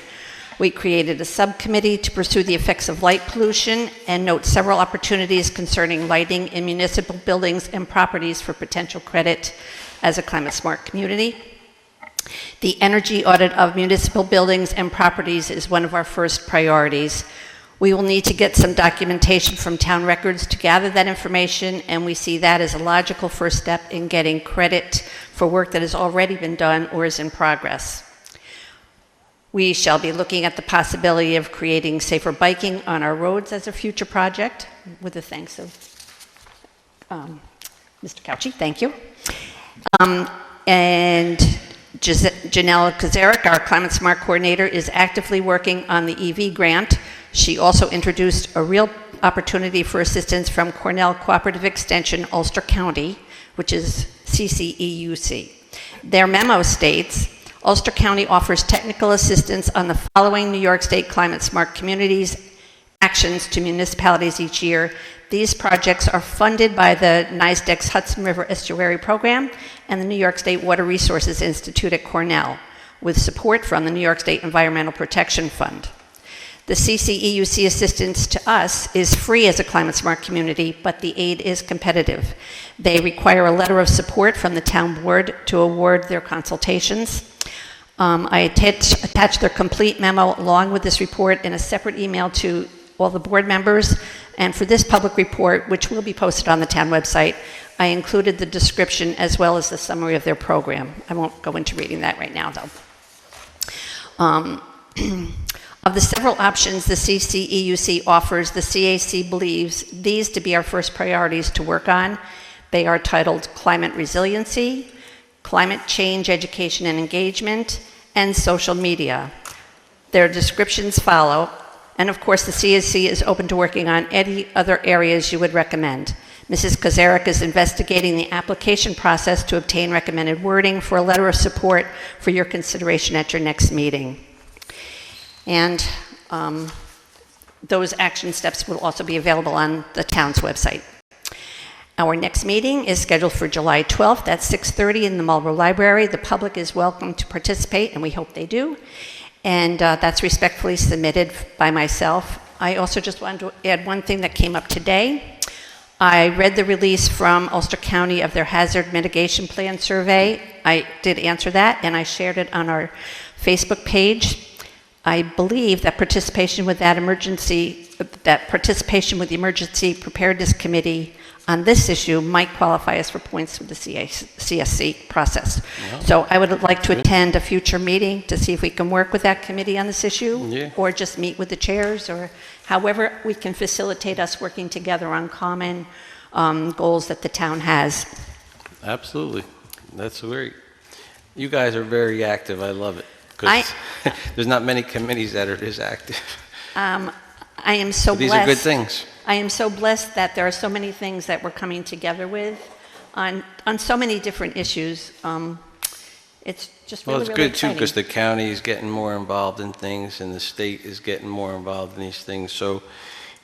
We created a subcommittee to pursue the effects of light pollution and note several opportunities concerning lighting in municipal buildings and properties for potential credit as a climate-smart community. The energy audit of municipal buildings and properties is one of our first priorities. We will need to get some documentation from town records to gather that information, and we see that as a logical first step in getting credit for work that has already been done or is in progress. We shall be looking at the possibility of creating safer biking on our roads as a future project, with the thanks of Mr. Couchy, thank you. And Janelle Kazarek, our Climate Smart Coordinator, is actively working on the EV grant. She also introduced a real opportunity for assistance from Cornell Cooperative Extension, Ulster County, which is CCEUC. Their memo states, Ulster County offers technical assistance on the following New York State Climate Smart Communities actions to municipalities each year. These projects are funded by the NYSDEC's Hudson River Estuary Program and the New York State Water Resources Institute at Cornell, with support from the New York State Environmental Protection Fund. The CCEUC assistance to us is free as a climate smart community, but the aid is competitive. They require a letter of support from the town board to award their consultations. I attached their complete memo along with this report in a separate email to all the board members. And for this public report, which will be posted on the town website, I included the description as well as the summary of their program. I won't go into reading that right now, though. Of the several options the CCEUC offers, the CAC believes these to be our first priorities to work on. They are titled Climate Resiliency, Climate Change Education and Engagement, and Social Media. Their descriptions follow, and of course the CAC is open to working on any other areas you would recommend. Mrs. Kazarek is investigating the application process to obtain recommended wording for a letter of support for your consideration at your next meeting. And those action steps will also be available on the town's website. Our next meeting is scheduled for July 12th at 6:30 in the Marlborough Library. The public is welcome to participate, and we hope they do. And that's respectfully submitted by myself. I also just wanted to add one thing that came up today. I read the release from Ulster County of their hazard mitigation plan survey. I did answer that, and I shared it on our Facebook page. I believe that participation with the Emergency Preparedness Committee on this issue might qualify us for points with the CSC process.
Yeah.
So I would like to attend a future meeting to see if we can work with that committee on this issue, or just meet with the chairs, or however we can facilitate us working together on common goals that the town has.
Absolutely. That's great. You guys are very active. I love it. Because there's not many committees that are this active.
I am so
These
blessed.
are good things.
I am so blessed that there are so many things that we're coming together with on so many different issues. It's just
Well,
really,
it's
really
good too,
exciting.
because the county is getting more involved in things, and the state is getting more involved in these things. So,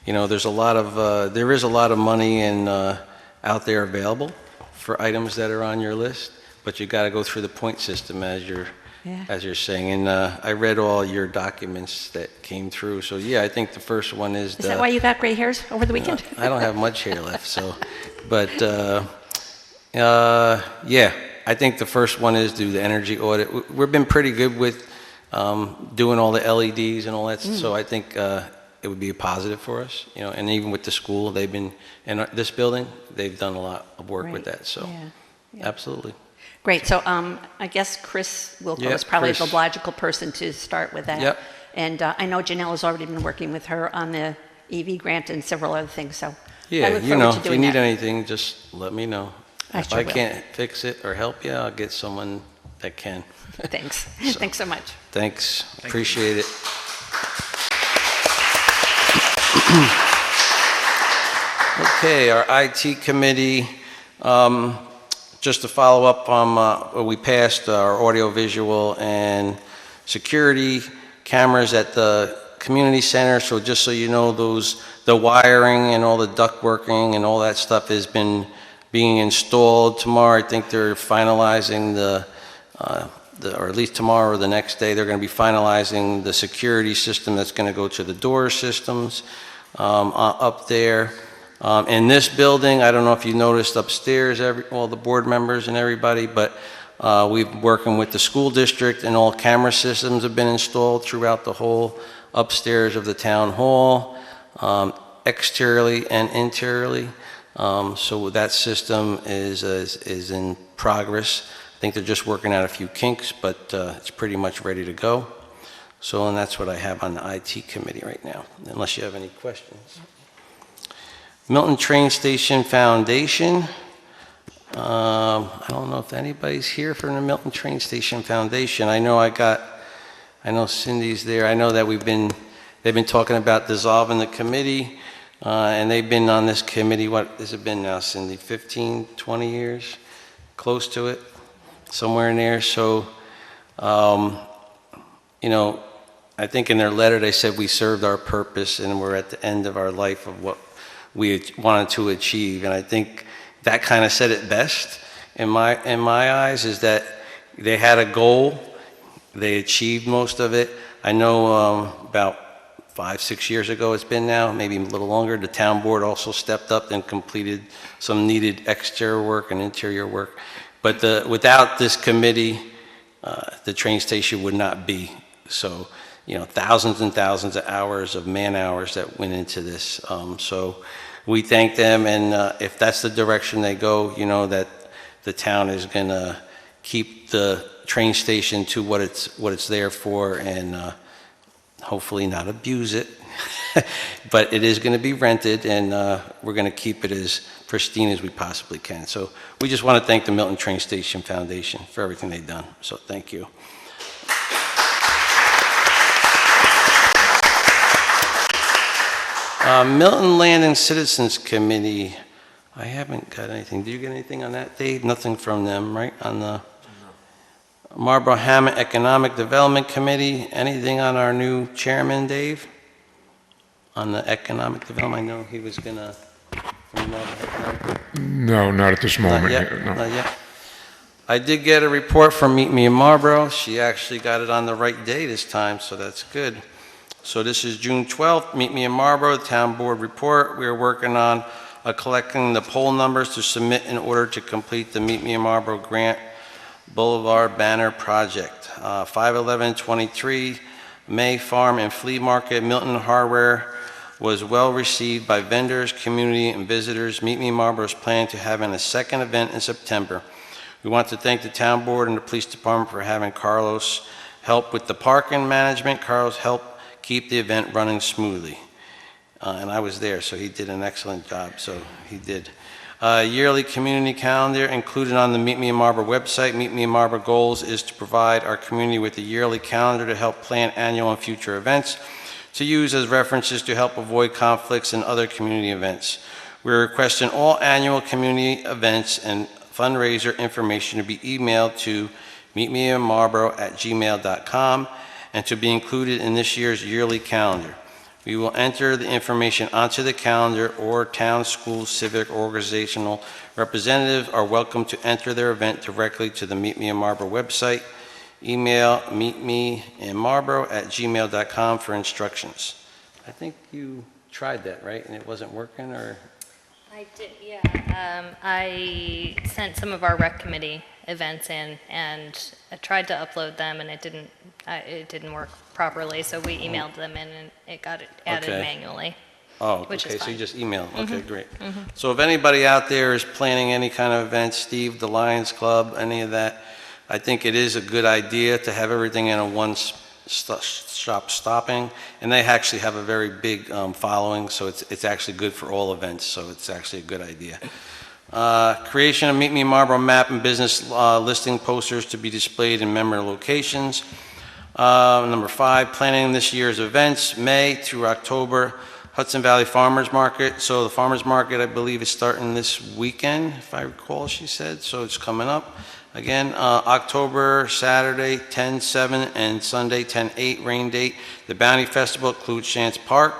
you know, there is a lot of money out there available for items that are on your list, but you got to go through the point system as you're saying. And I read all your documents that came through. So yeah, I think the first one is.
Is that why you got gray hairs over the weekend?
I don't have much hair left, so, but yeah, I think the first one is do the energy audit. We've been pretty good with doing all the LEDs and all that, so I think it would be a positive for us, you know. And even with the school, they've been in this building, they've done a lot of work with that. So, absolutely.
Great. So I guess Chris Wilco is probably the logical person to start with that.
Yep.
And I know Janelle has already been working with her on the EV grant and several other things. So I
Yeah,
look
you
forward
know,
to
if you
doing
need
that.
anything, just let me know.
I
If
sure
I
will.
can't fix it or help you, I'll get someone that can.
Thanks. Thanks so much.
Thanks. Appreciate it. Okay, our IT committee, just to follow up on, we passed our audio-visual and security cameras at the community center. So just so you know, the wiring and all the duct working and all that stuff has been being installed. Tomorrow, I think they're finalizing or at least tomorrow or the next day, they're going to be finalizing the security system that's going to go to the door systems up there. In this building, I don't know if you noticed upstairs, all the board members and everybody, but we've been working with the school district, and all camera systems have been installed throughout the whole upstairs of the town hall, exteriorly and interiorly. So that system is in progress. I think they're just working out a few kinks, but it's pretty much ready to go. So, and that's what I have on the IT committee right now, unless you have any questions. Milton Train Station Foundation. I don't know if anybody's here from the Milton Train Station Foundation. I know Cindy's there. I know that they've been talking about dissolving the committee, and they've been on this committee, what has it been now, Cindy, 15, 20 years? Close to it, somewhere in there. So, you know, I think in their letter they said we served our purpose and we're at the end of our life of what we wanted to achieve. And I think that kind of said it best in my eyes, is that they had a goal, they achieved most of it. I know about 5-6 years ago it's been now, maybe a little longer, the town board also stepped up and completed some needed exterior work and interior work. But without this committee, the train station would not be. So, you know, thousands and thousands of hours of man hours that went into this. So we thank them, and if that's the direction they go, you know that the town is going to keep the train station to what it's there for, and hopefully not abuse it. But it is going to be rented, and we're going to keep it as pristine as we possibly can. So we just want to thank the Milton Train Station Foundation for everything they've done. So thank you. Milton Land and Citizens Committee, I haven't got anything. Did you get anything on that, Dave? Nothing from them, right? On the Marlborough Hammond Economic Development Committee, anything on our new chairman, Dave? On the economic development, I know he was gonna.
No, not at this moment.
Not yet,
No.
not yet. I did get a report from Meet Me in Marlborough. She actually got it on the right day this time, so that's good. So this is June 12th, Meet Me in Marlborough, the town board report. We are working on collecting the poll numbers to submit in order to complete the Meet Me in Marlborough Grant Boulevard Banner Project. 5/11/23, May Farm and Flea Market, Milton Hardware was well received by vendors, community, and visitors. Meet Me in Marlborough is planning to have a second event in September. We want to thank the town board and the police department for having Carlos help with the parking management. Carlos helped keep the event running smoothly. And I was there, so he did an excellent job, so he did. Yearly community calendar included on the Meet Me in Marlborough website. Meet Me in Marlborough goals is to provide our community with a yearly calendar to help plan annual and future events, to use as references to help avoid conflicts in other community events. We're requesting all annual community events and fundraiser information to be emailed to meetmeinmarlborough@gmail.com and to be included in this year's yearly calendar. We will enter the information onto the calendar, or town, school, civic, organizational representatives are welcome to enter their event directly to the Meet Me in Marlborough website. Email meetmeinmarlborough@gmail.com for instructions. I think you tried that, right? And it wasn't working, or?
I did, yeah. I sent some of our rec committee events in, and I tried to upload them, and it didn't work properly, so we emailed them in, and it got added
Okay.
manually.
Oh,
Which is
okay, so you
fine.
just emailed. Okay, great.
Mhm.
So if anybody out there is planning any kind of event, Steve, the Lions Club, any of that, I think it is a good idea to have everything in a one-stop stopping, and they actually have a very big following, so it's actually good for all events, so it's actually a good idea. Creation of Meet Me in Marlborough map and business listing posters to be displayed in member locations. Number 5, planning this year's events, May through October, Hudson Valley Farmers Market. So the Farmers Market, I believe, is starting this weekend, if I recall, she said, so it's coming up. Again, October, Saturday, 10/7, and Sunday, 10/8, rain date. The Bounty Festival at Clute Chance Park.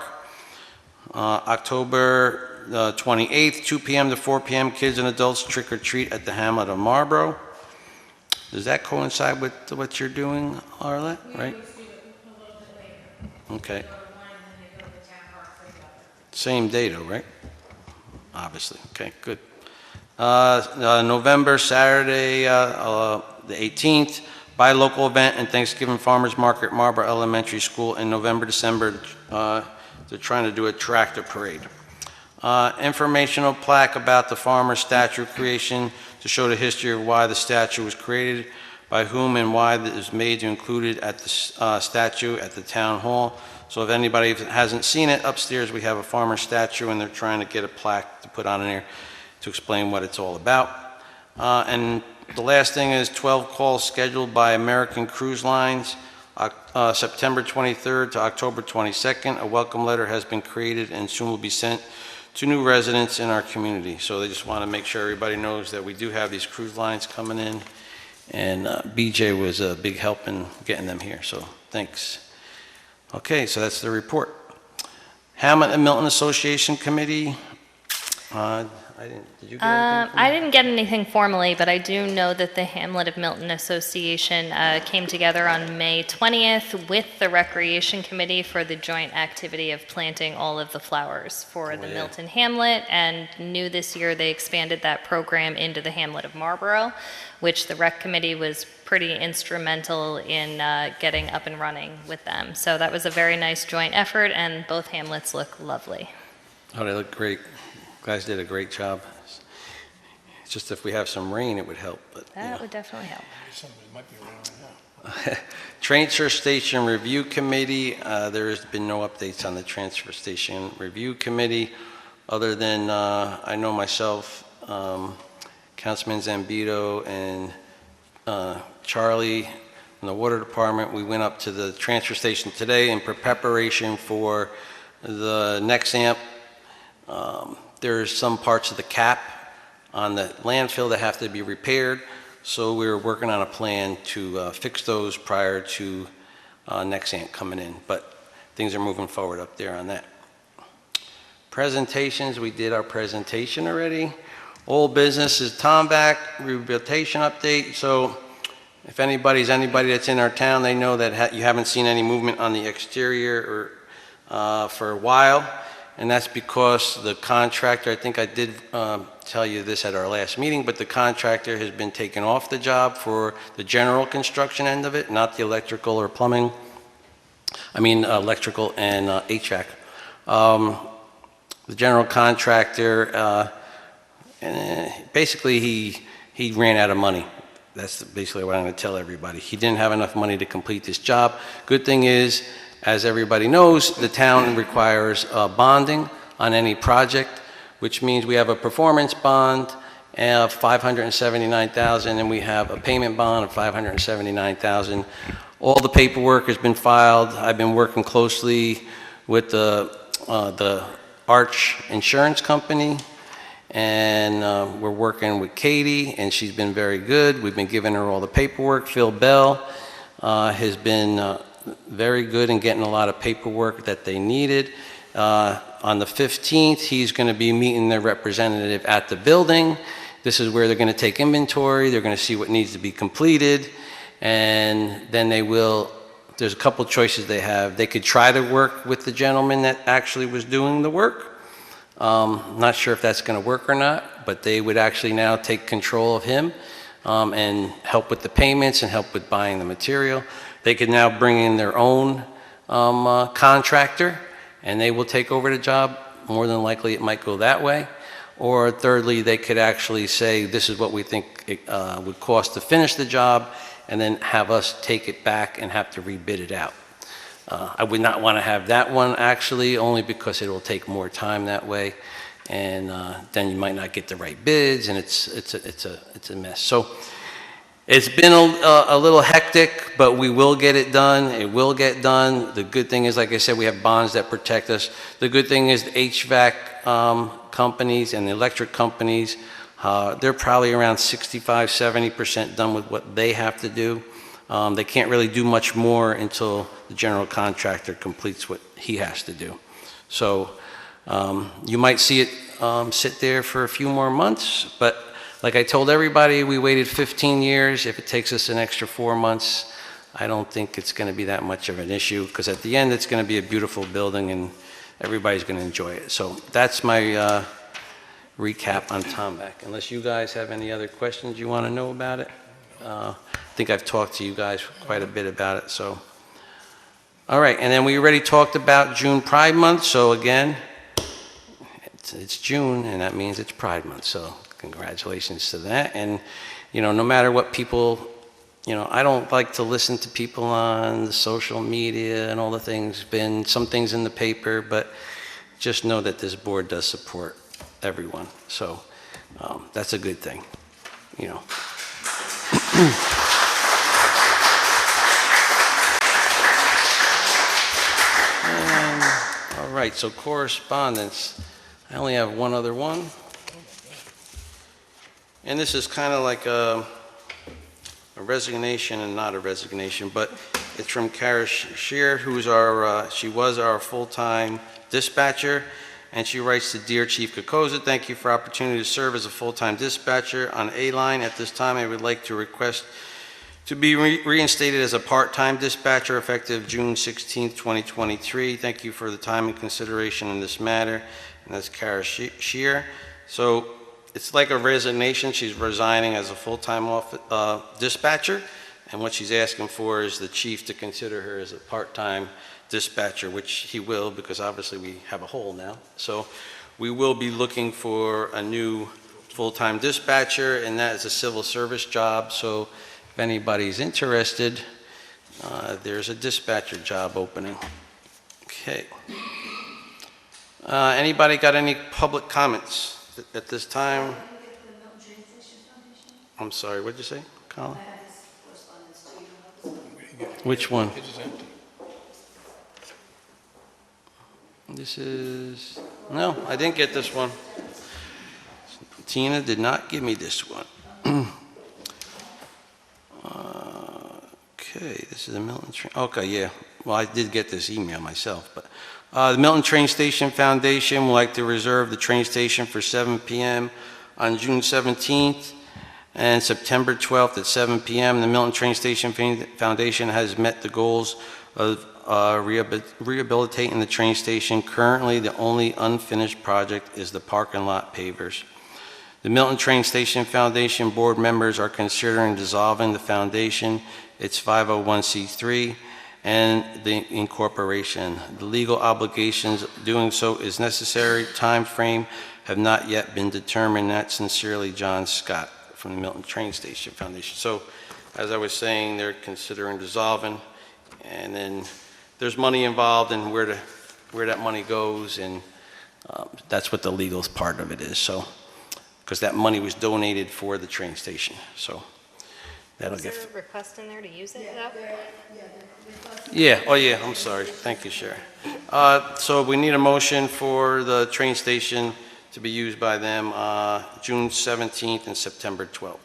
October 28th, 2 p.m. to 4 p.m., kids and adults trick or treat at the Hamlet of Marlborough. Does that coincide with what you're doing, Arlette, right? Okay. Same day though, right? Obviously. Okay, good. November, Saturday, the 18th, buy local event and Thanksgiving Farmers Market, Marlborough Elementary School. In November, December, they're trying to do a tractor parade. Informational plaque about the farmer statue creation to show the history of why the statue was created, by whom and why it was made, to include it at the statue at the town hall. So if anybody hasn't seen it, upstairs we have a farmer statue, and they're trying to get a plaque to put on in there to explain what it's all about. And the last thing is 12 calls scheduled by American Cruise Lines, September 23rd to October 22nd. A welcome letter has been created and soon will be sent to new residents in our community. So they just want to make sure everybody knows that we do have these cruise lines coming in, and BJ was a big help in getting them here, so thanks. Okay, so that's the report. Hamlet and Milton Association Committee. Did you get anything?
I didn't get anything formally, but I do know that the Hamlet of Milton Association came together on May 20th with the Recreation Committee for the joint activity of planting all of the flowers for the Milton Hamlet, and new this year they expanded that program into the Hamlet of Marlborough, which the Rec Committee was pretty instrumental in getting up and running with them. So that was a very nice joint effort, and both hamlets look lovely.
Oh, they look great. Guys did a great job. It's just if we have some rain, it would help. But
That would definitely help.
Transfer Station Review Committee, there has been no updates on the Transfer Station Review Committee, other than I know myself, Councilman Zambito, and Charlie in the Water Department, we went up to the transfer station today in preparation for the next AMP. There's some parts of the cap on the landfill that have to be repaired, so we're working on a plan to fix those prior to next AMP coming in, but things are moving forward up there on that. Presentations, we did our presentation already. Old business is Tomback rehabilitation update. So if anybody that's in our town, they know that you haven't seen any movement on the exterior or for a while. And that's because the contractor, I think I did tell you this at our last meeting, but the contractor has been taken off the job for the general construction end of it, not the electrical or plumbing. I mean, electrical and HVAC. The general contractor, basically he ran out of money. That's basically what I'm going to tell everybody. He didn't have enough money to complete this job. Good thing is, as everybody knows, the town requires bonding on any project, which means we have a performance bond of $579,000 and we have a payment bond of $579,000. All the paperwork has been filed. I've been working closely with the Arch Insurance Company, and we're working with Katie, and she's been very good. We've been giving her all the paperwork. Phil Bell has been very good in getting a lot of paperwork that they needed. On the 15th, he's going to be meeting their representative at the building. This is where they're going to take inventory. They're going to see what needs to be completed, and then they will. There's a couple choices they have. They could try to work with the gentleman that actually was doing the work. Not sure if that's going to work or not, but they would actually now take control of him and help with the payments and help with buying the material. They could now bring in their own contractor, and they will take over the job. More than likely, it might go that way. Or thirdly, they could actually say, this is what we think it would cost to finish the job, and then have us take it back and have to rebid it out. I would not want to have that one, actually, only because it will take more time that way, and then you might not get the right bids, and it's a mess. So it's been a little hectic, but we will get it done. It will get done. The good thing is, like I said, we have bonds that protect us. The good thing is the HVAC companies and the electric companies, they're probably around 65–70% done with what they have to do. They can't really do much more until the general contractor completes what he has to do. So you might see it sit there for a few more months, but like I told everybody, we waited 15 years. If it takes us an extra 4 months, I don't think it's going to be that much of an issue, because at the end it's going to be a beautiful building and everybody's going to enjoy it. So that's my recap on Tomback. Unless you guys have any other questions you want to know about it. I think I've talked to you guys quite a bit about it. So, all right, and then we already talked about June Pride Month. So again, it's June, and that means it's Pride Month. So congratulations to that. And you know, no matter what people, you know, I don't like to listen to people on the social media and all the things. Been some things in the paper, but just know that this board does support everyone. So that's a good thing, you know. All right, so correspondence. I only have one other one. And this is kind of like a resignation and not a resignation, but it's from Kara Shear, who's she was our full-time dispatcher. And she writes to Dear Chief Kokoza, thank you for opportunity to serve as a full-time dispatcher on A-Line. At this time, I would like to request to be reinstated as a part-time dispatcher effective June 16, 2023. Thank you for the time and consideration in this matter. And that's Kara Shear. So it's like a resignation. She's resigning as a full-time dispatcher. And what she's asking for is the chief to consider her as a part-time dispatcher, which he will, because obviously we have a hole now. So we will be looking for a new full-time dispatcher, and that is a civil service job. So if anybody's interested, there's a dispatcher job opening. Okay. Anybody got any public comments at this time? I'm sorry, what'd you say, Colin? Which one? This is, no, I didn't get this one. Tina did not give me this one. Okay, this is the Milton Train, okay, yeah. Well, I did get this email myself, but the Milton Train Station Foundation would like to reserve the train station for 7 p.m. on June 17th and September 12th at 7 p.m. The Milton Train Station Foundation has met the goals of rehabilitating the train station. Currently, the only unfinished project is the parking lot pavers. The Milton Train Station Foundation board members are considering dissolving the foundation, its 501c3, and the incorporation. The legal obligations of doing so is necessary. Time frame have not yet been determined. That's sincerely John Scott from the Milton Train Station Foundation. So, as I was saying, they're considering dissolving, and then there's money involved in where that money goes, and that's what the legal part of it is. So, because that money was donated for the train station. So, That'll
Was
get.
there a request in there to use it, though?
Yeah, oh yeah, I'm sorry. Thank you, Sharon. So we need a motion for the train station to be used by them June 17th and September 12th.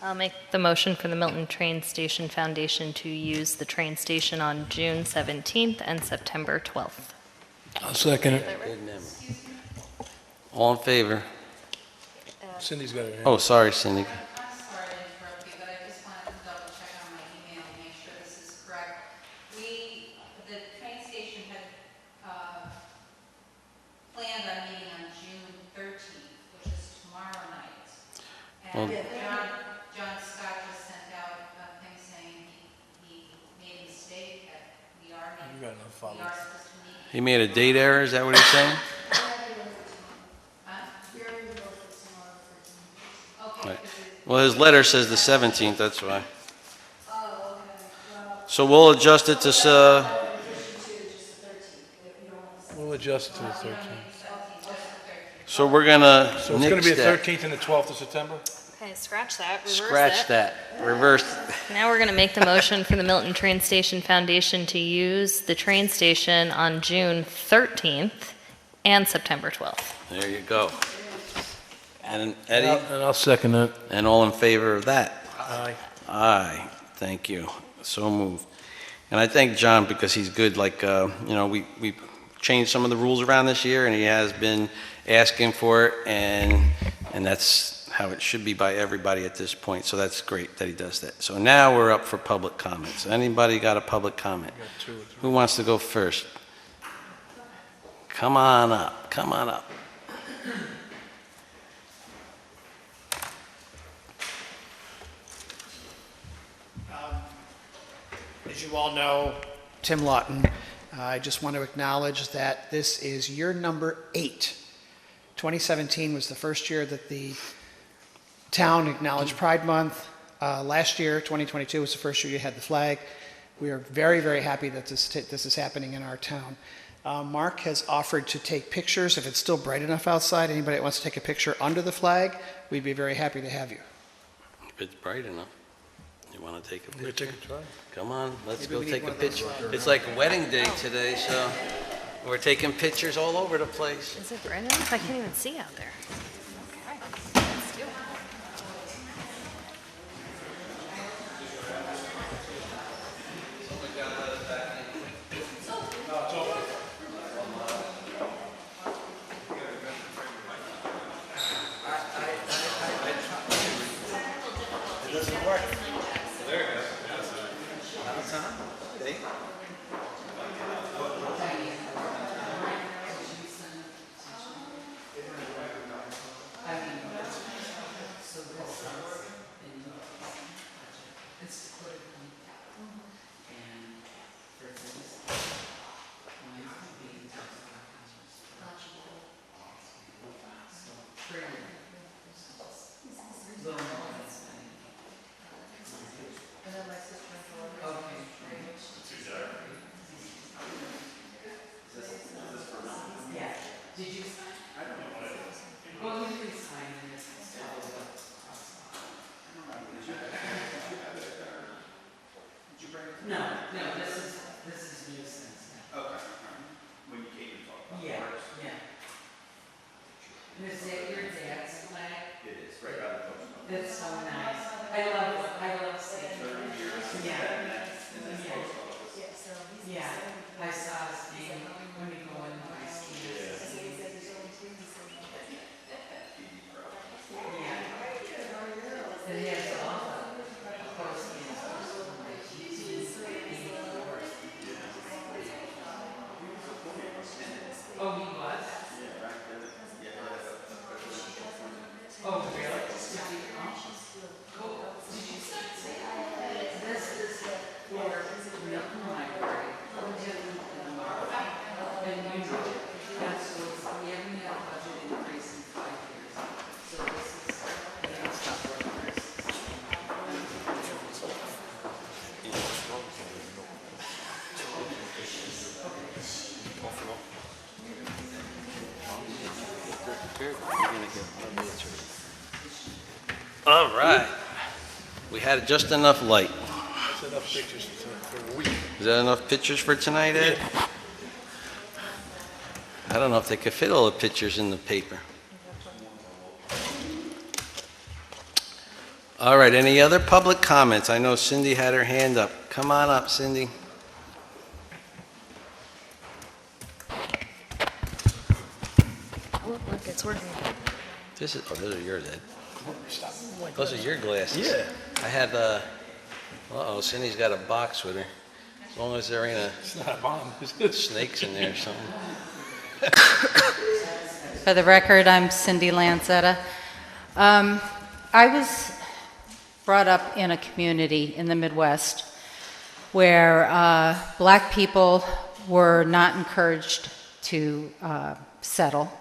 I'll make the motion for the Milton Train Station Foundation to use the train station on June 17th and September 12th.
I'll second it.
All in favor?
Cindy's got her hand.
Oh, sorry, Cindy.
I'm sorry to interrupt you, but I just wanted to double check on my email and make sure this is correct. The train station had planned on meeting on June 13th, which is tomorrow night. And John Scott just sent out a thing saying he made a mistake, that we are
You got enough
we are supposed to meet.
He made a date error, is that what he's saying? Right. Well, his letter says the 17th, that's why. So we'll adjust it to,
We'll adjust it to the 13th.
so we're gonna
So it's going to
nix
be the
that.
13th and the 12th of September?
Okay, scratch that, reverse
Scratch
it.
that, reverse.
Now we're going to make the motion for the Milton Train Station Foundation to use the train station on June 13th and September 12th.
There you go. And Eddie,
And I'll second that.
and all in favor of that?
Aye.
Aye, thank you. So moved. And I thank John because he's good, like, we changed some of the rules around this year, and he has been asking for it, and that's how it should be by everybody at this point, so that's great that he does that. So now we're up for public comments. Anybody got a public comment? Who wants to go first? Come on up, come on up.
As you all know, Tim Lawton, I just want to acknowledge that this is year number 8. 2017 was the first year that the town acknowledged Pride Month. Last year, 2022, was the first year you had the flag. We are very, very happy that this is happening in our town. Mark has offered to take pictures. If it's still bright enough outside, anybody that wants to take a picture under the flag, we'd be very happy to have you.
If it's bright enough. You want to take a
We're going to
picture?
take a try.
Come on, let's
Maybe
go
we need
take
one
a
of those
picture. It's like wedding day today, so we're taking pictures all over the place.
Is it bright enough? I can't even see out there. Okay, let's do it.
It doesn't work. There it goes.
Did you sign? I don't know what it is. Well, you can sign it. No, this is new since. Okay. When you came to talk about it. Yeah. And is that your dad's flag? It is, right by the post office. That's so nice. I love seeing it. Yeah. Yeah, I saw his name when we go in my ski. Yeah. It has all the post Oh, he was? Oh, really? Cool. Did you say this is for Milton Library? And you know, that's what we haven't had a budget increase in 5 years. So this is, that's not worth
All right. We had just enough light.
That's enough pictures for a week.
Is that enough pictures for tonight, Ed? I don't know if they could fit all the pictures in the paper. All right, any other public comments? I know Cindy had her hand up. Come on up, Cindy.
Look, it's working.
Those are yours, Ed. Those are your glasses.
Yeah.
I had, uh-oh, Cindy's got a box with her. As long as there ain't
It's not mine. It's good.
snakes in there or something.
For the record, I'm Cindy Lanzetta. I was brought up in a community in the Midwest where black people were not encouraged to settle,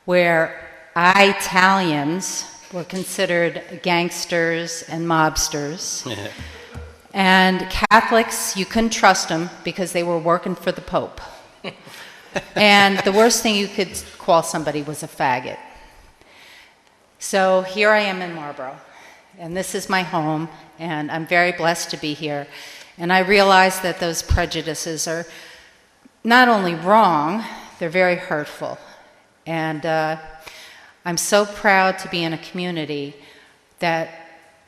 where Italians were considered gangsters and mobsters, and Catholics, you couldn't trust them because they were working for the Pope. And the worst thing you could call somebody was a faggot. So here I am in Marlborough, and this is my home, and I'm very blessed to be here. And I realize that those prejudices are not only wrong, they're very hurtful. And I'm so proud to be in a community that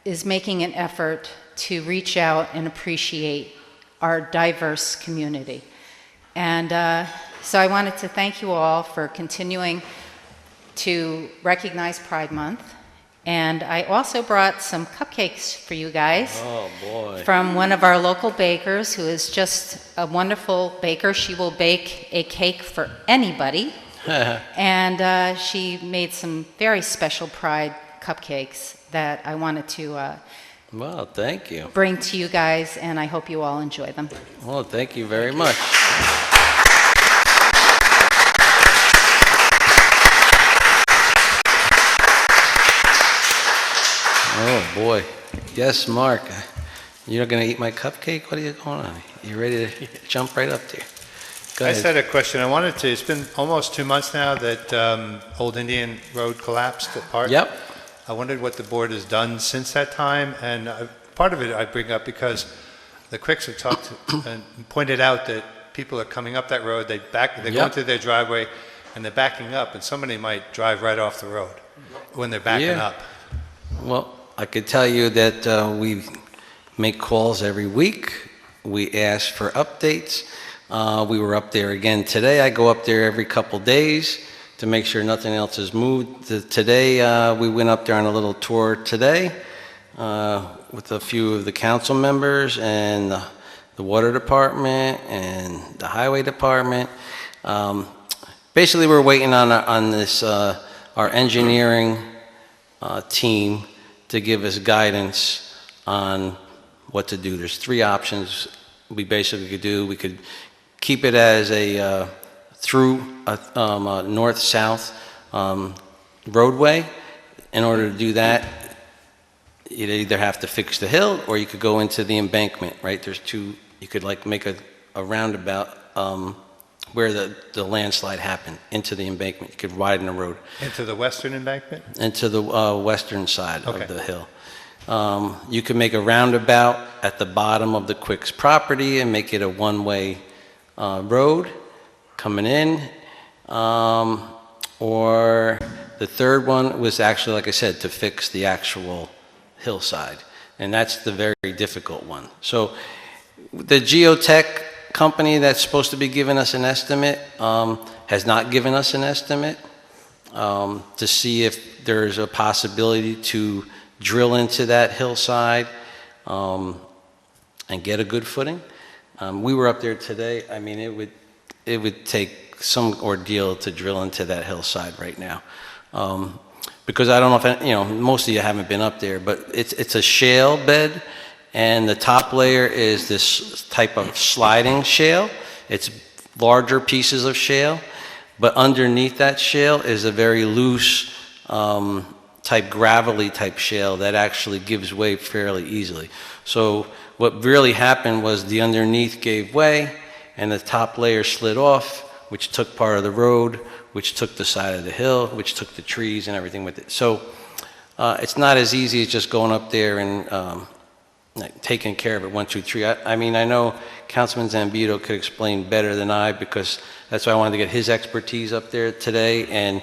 is making an effort to reach out and appreciate our diverse community. And so I wanted to thank you all for continuing to recognize Pride Month. And I also brought some cupcakes for you guys.
Oh, boy.
From one of our local bakers who is just a wonderful baker. She will bake a cake for anybody. And she made some very special Pride cupcakes that I wanted to
Well, thank you.
bring to you guys, and I hope you all enjoy them.
Well, thank you very much. Oh, boy. Yes, Mark. You're going to eat my cupcake? What are you going on? You ready to jump right up there? Go
I
ahead.
just had a question. I wanted to, it's been almost 2 months now that Old Indian Road collapsed at Park.
Yep.
I wondered what the board has done since that time, and part of it I bring up because the Quicks have talked and pointed out that people are coming up that road, they're going to their driveway, and they're backing up, and somebody might drive right off the road when they're backing
Yeah.
up.
Well, I could tell you that we make calls every week. We ask for updates. We were up there again today. I go up there every couple days to make sure nothing else has moved. Today, we went up there on a little tour today with a few of the council members and the water department and the highway department. Basically, we're waiting on this our engineering team to give us guidance on what to do. There's 3 options we basically could do. We could keep it as a through a north-south roadway. In order to do that, you'd either have to fix the hill or you could go into the embankment, right? There's 2, you could like make a roundabout where the landslide happened, into the embankment. You could widen the road.
Into the western embankment?
Into the western side
Okay.
of the hill. You could make a roundabout at the bottom of the Quicks property and make it a one-way road coming in. Or the third one was actually, like I said, to fix the actual hillside. And that's the very difficult one. So the geotech company that's supposed to be giving us an estimate has not given us an estimate to see if there's a possibility to drill into that hillside and get a good footing. We were up there today. I mean, it would take some ordeal to drill into that hillside right now. Because I don't know if, most of you haven't been up there, but it's a shale bed, and the top layer is this type of sliding shale. It's larger pieces of shale, but underneath that shale is a very loose type gravelly type shale that actually gives way fairly easily. So what really happened was the underneath gave way and the top layer slid off, which took part of the road, which took the side of the hill, which took the trees and everything with it. So It's not as easy as just going up there and like, taking care of it, 1, 2, 3. I mean, I know Councilman Zambito could explain better than I, because that's why I wanted to get his expertise up there today, and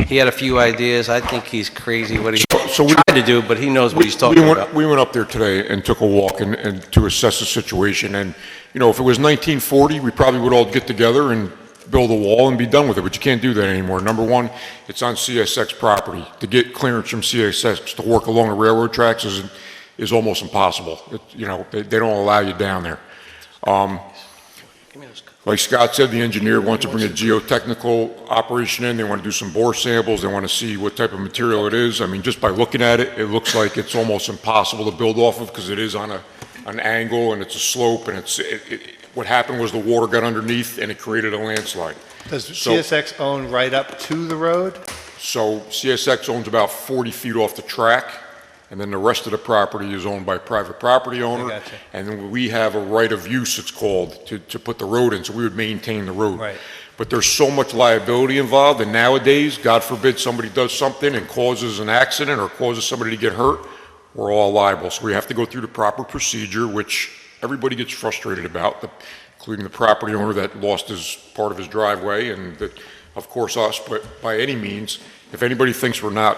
he had a few ideas. I think he's crazy what he tried to do, but he knows what he's talking about.
We went up there today and took a walk and to assess the situation. And, you know, if it was 1940, we probably would all get together and build a wall and be done with it, but you can't do that anymore. Number one, it's on CSX property. To get clearance from CSX to work along the railroad tracks is almost impossible. You know, they don't allow you down there. Like Scott said, the engineer wants to bring a geotechnical operation in. They want to do some bore samples. They want to see what type of material it is. I mean, just by looking at it, it looks like it's almost impossible to build off of, because it is on an angle and it's a slope, and what happened was the water got underneath and it created a landslide.
Does CSX own right up to the road?
So CSX owns about 40 feet off the track, and then the rest of the property is owned by a private property owner.
Gotcha.
And then we have a right of use, it's called, to put the road in, so we would maintain the road.
Right.
But there's so much liability involved, and nowadays, God forbid somebody does something and causes an accident or causes somebody to get hurt, we're all liable. So we have to go through the proper procedure, which everybody gets frustrated about, including the property owner that lost part of his driveway, and of course us. But by any means, if anybody thinks we're not,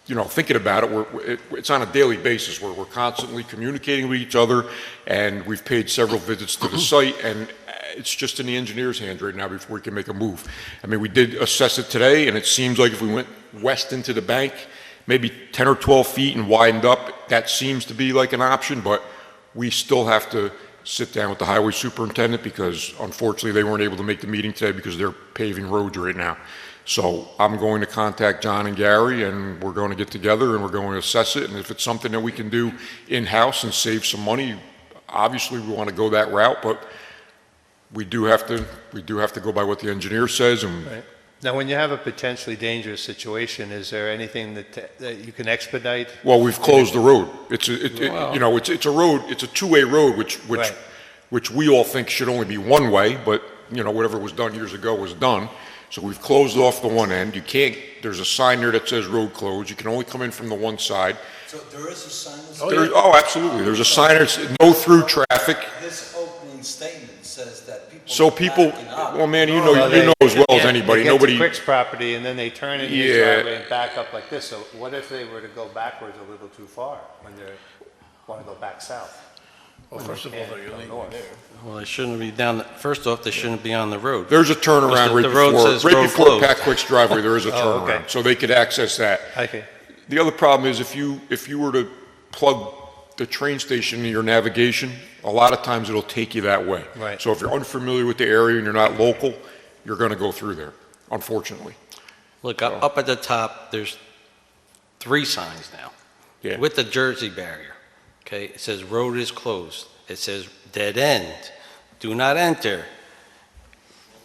you know, thinking about it, it's on a daily basis where we're constantly communicating with each other, and we've paid several visits to the site, and it's just in the engineer's hands right now before we can make a move. I mean, we did assess it today, and it seems like if we went west into the bank, maybe 10 or 12 feet and widened up, that seems to be like an option, but we still have to sit down with the highway superintendent, because unfortunately they weren't able to make the meeting today because they're paving roads right now. So I'm going to contact John and Gary, and we're going to get together and we're going to assess it. And if it's something that we can do in-house and save some money, obviously we want to go that route, but we do have to go by what the engineer says. And
right. Now, when you have a potentially dangerous situation, is there anything that you can expedite?
Well, we've closed the road. You know, it's a road. It's a two-way road, which we all think should only be one way. But you know, whatever was done years ago was done. So we've closed off the one end. You can't. There's a sign there that says road closed. You can only come in from the one side.
So there is a sign.
Oh, absolutely. There's a sign that says no through traffic.
This opening statement says that people.
So people, well, man, you know as well as anybody.
They get
Nobody.
to Quick's property, and then they turn in your driveway and back up like this. So what if they were to go backwards a little too far when they want to go back south?
Well, first of all, they're illegal there.
Well, they shouldn't be first off, they shouldn't be on the road.
There's a turnaround right before Pat Quick's driveway. There is a turnaround,
okay.
So they could access that.
Okay.
The other problem is if you were to plug the train station in your navigation, a lot of times it'll take you that way.
Right.
So if you're unfamiliar with the area and you're not local, you're going to go through there, unfortunately.
Look, up at the top, there's 3 signs now with the Jersey barrier. Okay, it says road is closed. It says dead end, do not enter.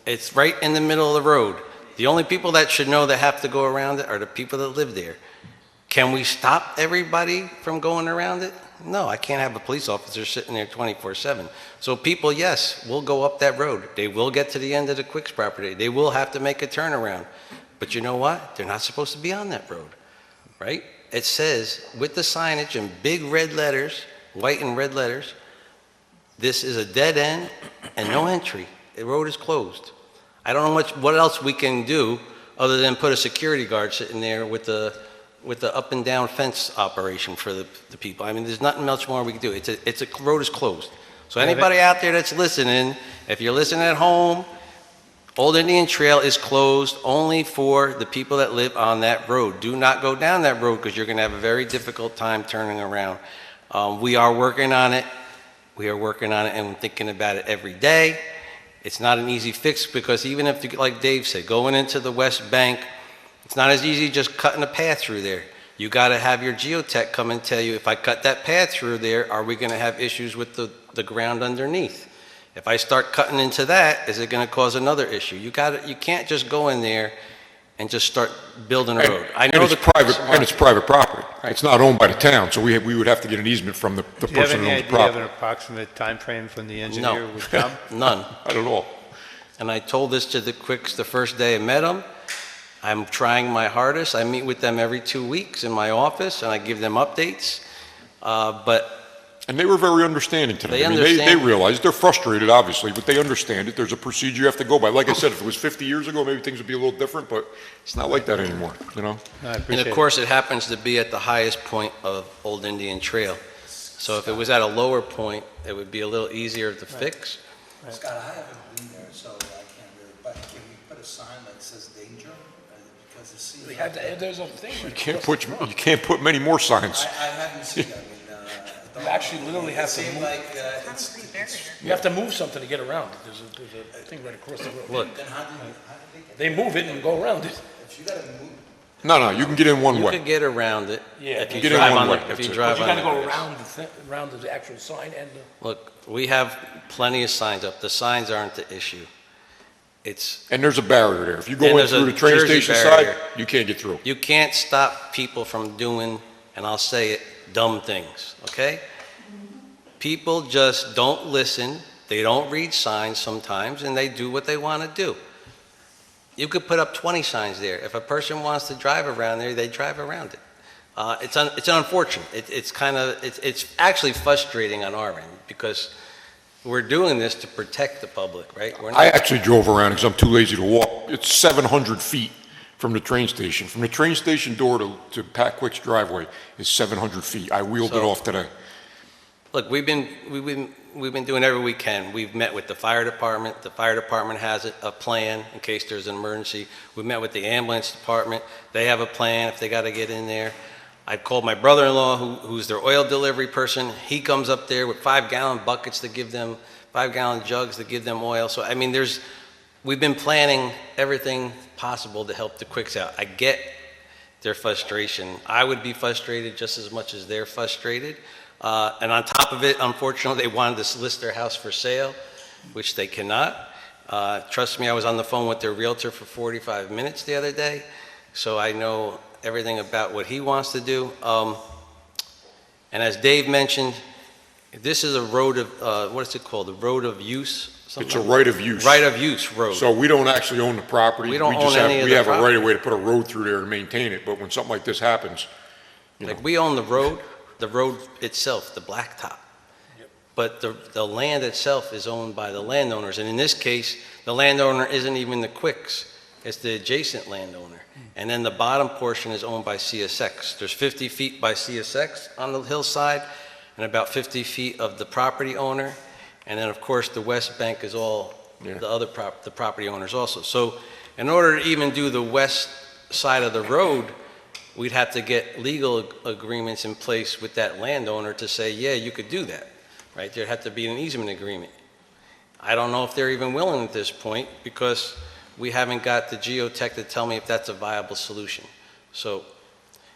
It's right in the middle of the road. The only people that should know that have to go around it are the people that live there. Can we stop everybody from going around it? No, I can't have a police officer sitting there 24/7. So people, yes, will go up that road. They will get to the end of the Quicks property. They will have to make a turnaround. But you know what? They're not supposed to be on that road, right? It says with the signage in big red letters, white and red letters, this is a dead end and no entry. The road is closed. I don't know what else we can do other than put a security guard sitting there with the up and down fence operation for the people. I mean, there's nothing much more we can do. It's a road is closed. So anybody out there that's listening, if you're listening at home, Old Indian Trail is closed only for the people that live on that road. Do not go down that road because you're going to have a very difficult time turning around. We are working on it. We are working on it and thinking about it every day. It's not an easy fix because even if, like Dave said, going into the West Bank, it's not as easy just cutting a path through there. You got to have your geotech come and tell you, if I cut that path through there, are we going to have issues with the ground underneath? If I start cutting into that, is it going to cause another issue? You can't just go in there and just start building a road. I know
it's private property. Right. It's not owned by the town, so we would have to get an easement from the person who owns the property.
Do you have an approximate time frame when the engineer would come?
None.
Not at all.
And I told this to the Quicks the first day I met them. I'm trying my hardest. I meet with them every 2 weeks in my office, and I give them updates.
And they were very understanding today.
They
I mean,
understand.
they realize, they're frustrated, obviously, but they understand it. There's a procedure you have to go by. Like I said, if it was 50 years ago, maybe things would be a little different, but it's not like that anymore, you know?
And of course, it happens to be at the highest point of Old Indian Trail. So if it was at a lower point, it would be a little easier to fix.
Scott, I haven't been there, so I can't really, but can we put a sign that says danger? Because it seems.
We have to, there's a thing.
You can't put many more signs.
I haven't seen it.
You actually literally have to move. You have to move something to get around it. There's a thing right across the road.
Look.
Then how do
They move it and go around it.
if you gotta move,
No, you can get in one
You
way.
could get around it.
Yeah.
If you
Get in
drive
one
on
way,
the, if
that's
you
it.
drive
You
on
gotta
the
go
grass.
around the actual sign and the.
Look, we have plenty of signs up. The signs aren't the issue. It's.
And there's a barrier there. If you
And
go in
there's
through
a
the train
Jersey
station
barrier.
side, you can't get through.
You can't stop people from doing, and I'll say it, dumb things, okay? People just don't listen, they don't read signs sometimes, and they do what they want to do. You could put up 20 signs there. If a person wants to drive around there, they drive around it. It's unfortunate. It's actually frustrating on our end, because we're doing this to protect the public, right? We're not.
I actually drove around because I'm too lazy to walk. It's 700 feet from the train station. From the train station door to Pat Quick's driveway is 700 feet. I wheeled it off today.
Look, we've been doing everything we can. We've met with the fire department. The fire department has a plan in case there's an emergency. We've met with the ambulance department. They have a plan if they got to get in there. I called my brother-in-law, who's their oil delivery person. He comes up there with 5-gallon buckets to give them, 5-gallon jugs to give them oil. So, I mean, we've been planning everything possible to help the Quicks out. I get their frustration. I would be frustrated just as much as they're frustrated. And on top of it, unfortunately, they wanted to list their house for sale, which they cannot. Trust me, I was on the phone with their realtor for 45 minutes the other day, so I know everything about what he wants to do. And as Dave mentioned, this is a road of, what is it called? The road of use?
It's a right of use.
Right of use road.
So we don't actually own the property.
We don't
just
own any of
we
the
have a
property.
right of way to put a road through there and maintain it, but when something like this happens,
Like, we own the road itself, the blacktop. But the land itself is owned by the landowners. And in this case, the landowner isn't even the Quicks. It's the adjacent landowner. And then the bottom portion is owned by CSX. There's 50 feet by CSX on the hillside and about 50 feet of the property owner. And then, of course, the west bank is all the property owners also. So in order to even do the west side of the road, we'd have to get legal agreements in place with that landowner to say, yeah, you could do that, right? There'd have to be an easement agreement. I don't know if they're even willing at this point, because we haven't got the geotech to tell me if that's a viable solution. So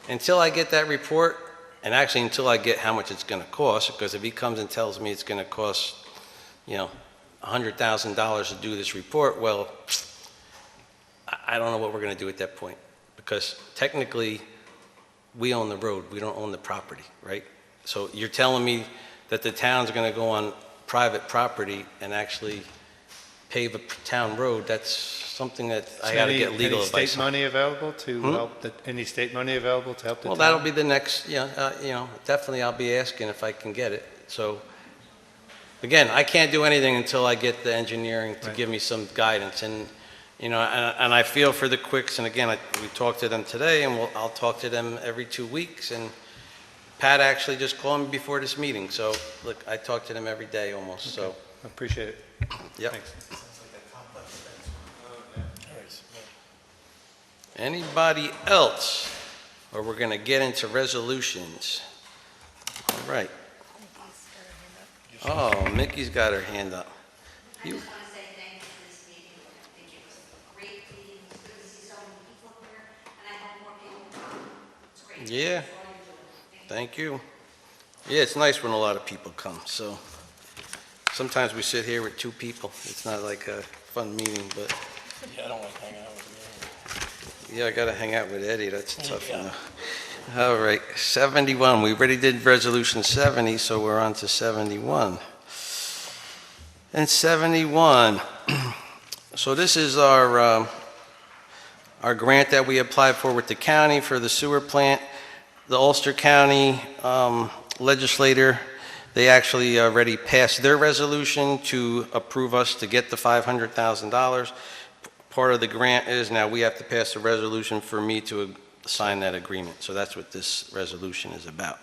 until I get that report, and actually until I get how much it's going to cost, because if he comes and tells me it's going to cost, $100,000 to do this report, well, I don't know what we're going to do at that point. Because technically, we own the road, we don't own the property, right? So you're telling me that the town's gonna go on private property and actually pave a town road? That's something that I gotta get legal advice on.
Any state money available to help, any state money available to help the town?
Well, that'll be the next, definitely I'll be asking if I can get it. So, again, I can't do anything until I get the engineering to give me some guidance. And and I feel for the Quicks, and again, we talked to them today, and I'll talk to them every 2 weeks, and Pat actually just called me before this meeting, so, look, I talk to them every day almost, so.
I appreciate it.
Yep.
Thanks.
Anybody else? Or we're gonna get into resolutions. All right. Oh, Mickey's got her hand up. You. Yeah, thank you. Yeah, it's nice when a lot of people come, so sometimes we sit here with 2 people. It's not like a fun meeting, but
Yeah, I don't like hanging out with
yeah, I gotta hang out with Eddie, that's tough enough. All right, 71, we already did resolution 70, so we're on to 71. And 71, so this is our our grant that we applied for with the county for the sewer plant. The Ulster County legislator, they actually already passed their resolution to approve us to get the $500,000. Part of the grant is now we have to pass a resolution for me to sign that agreement. So that's what this resolution is about.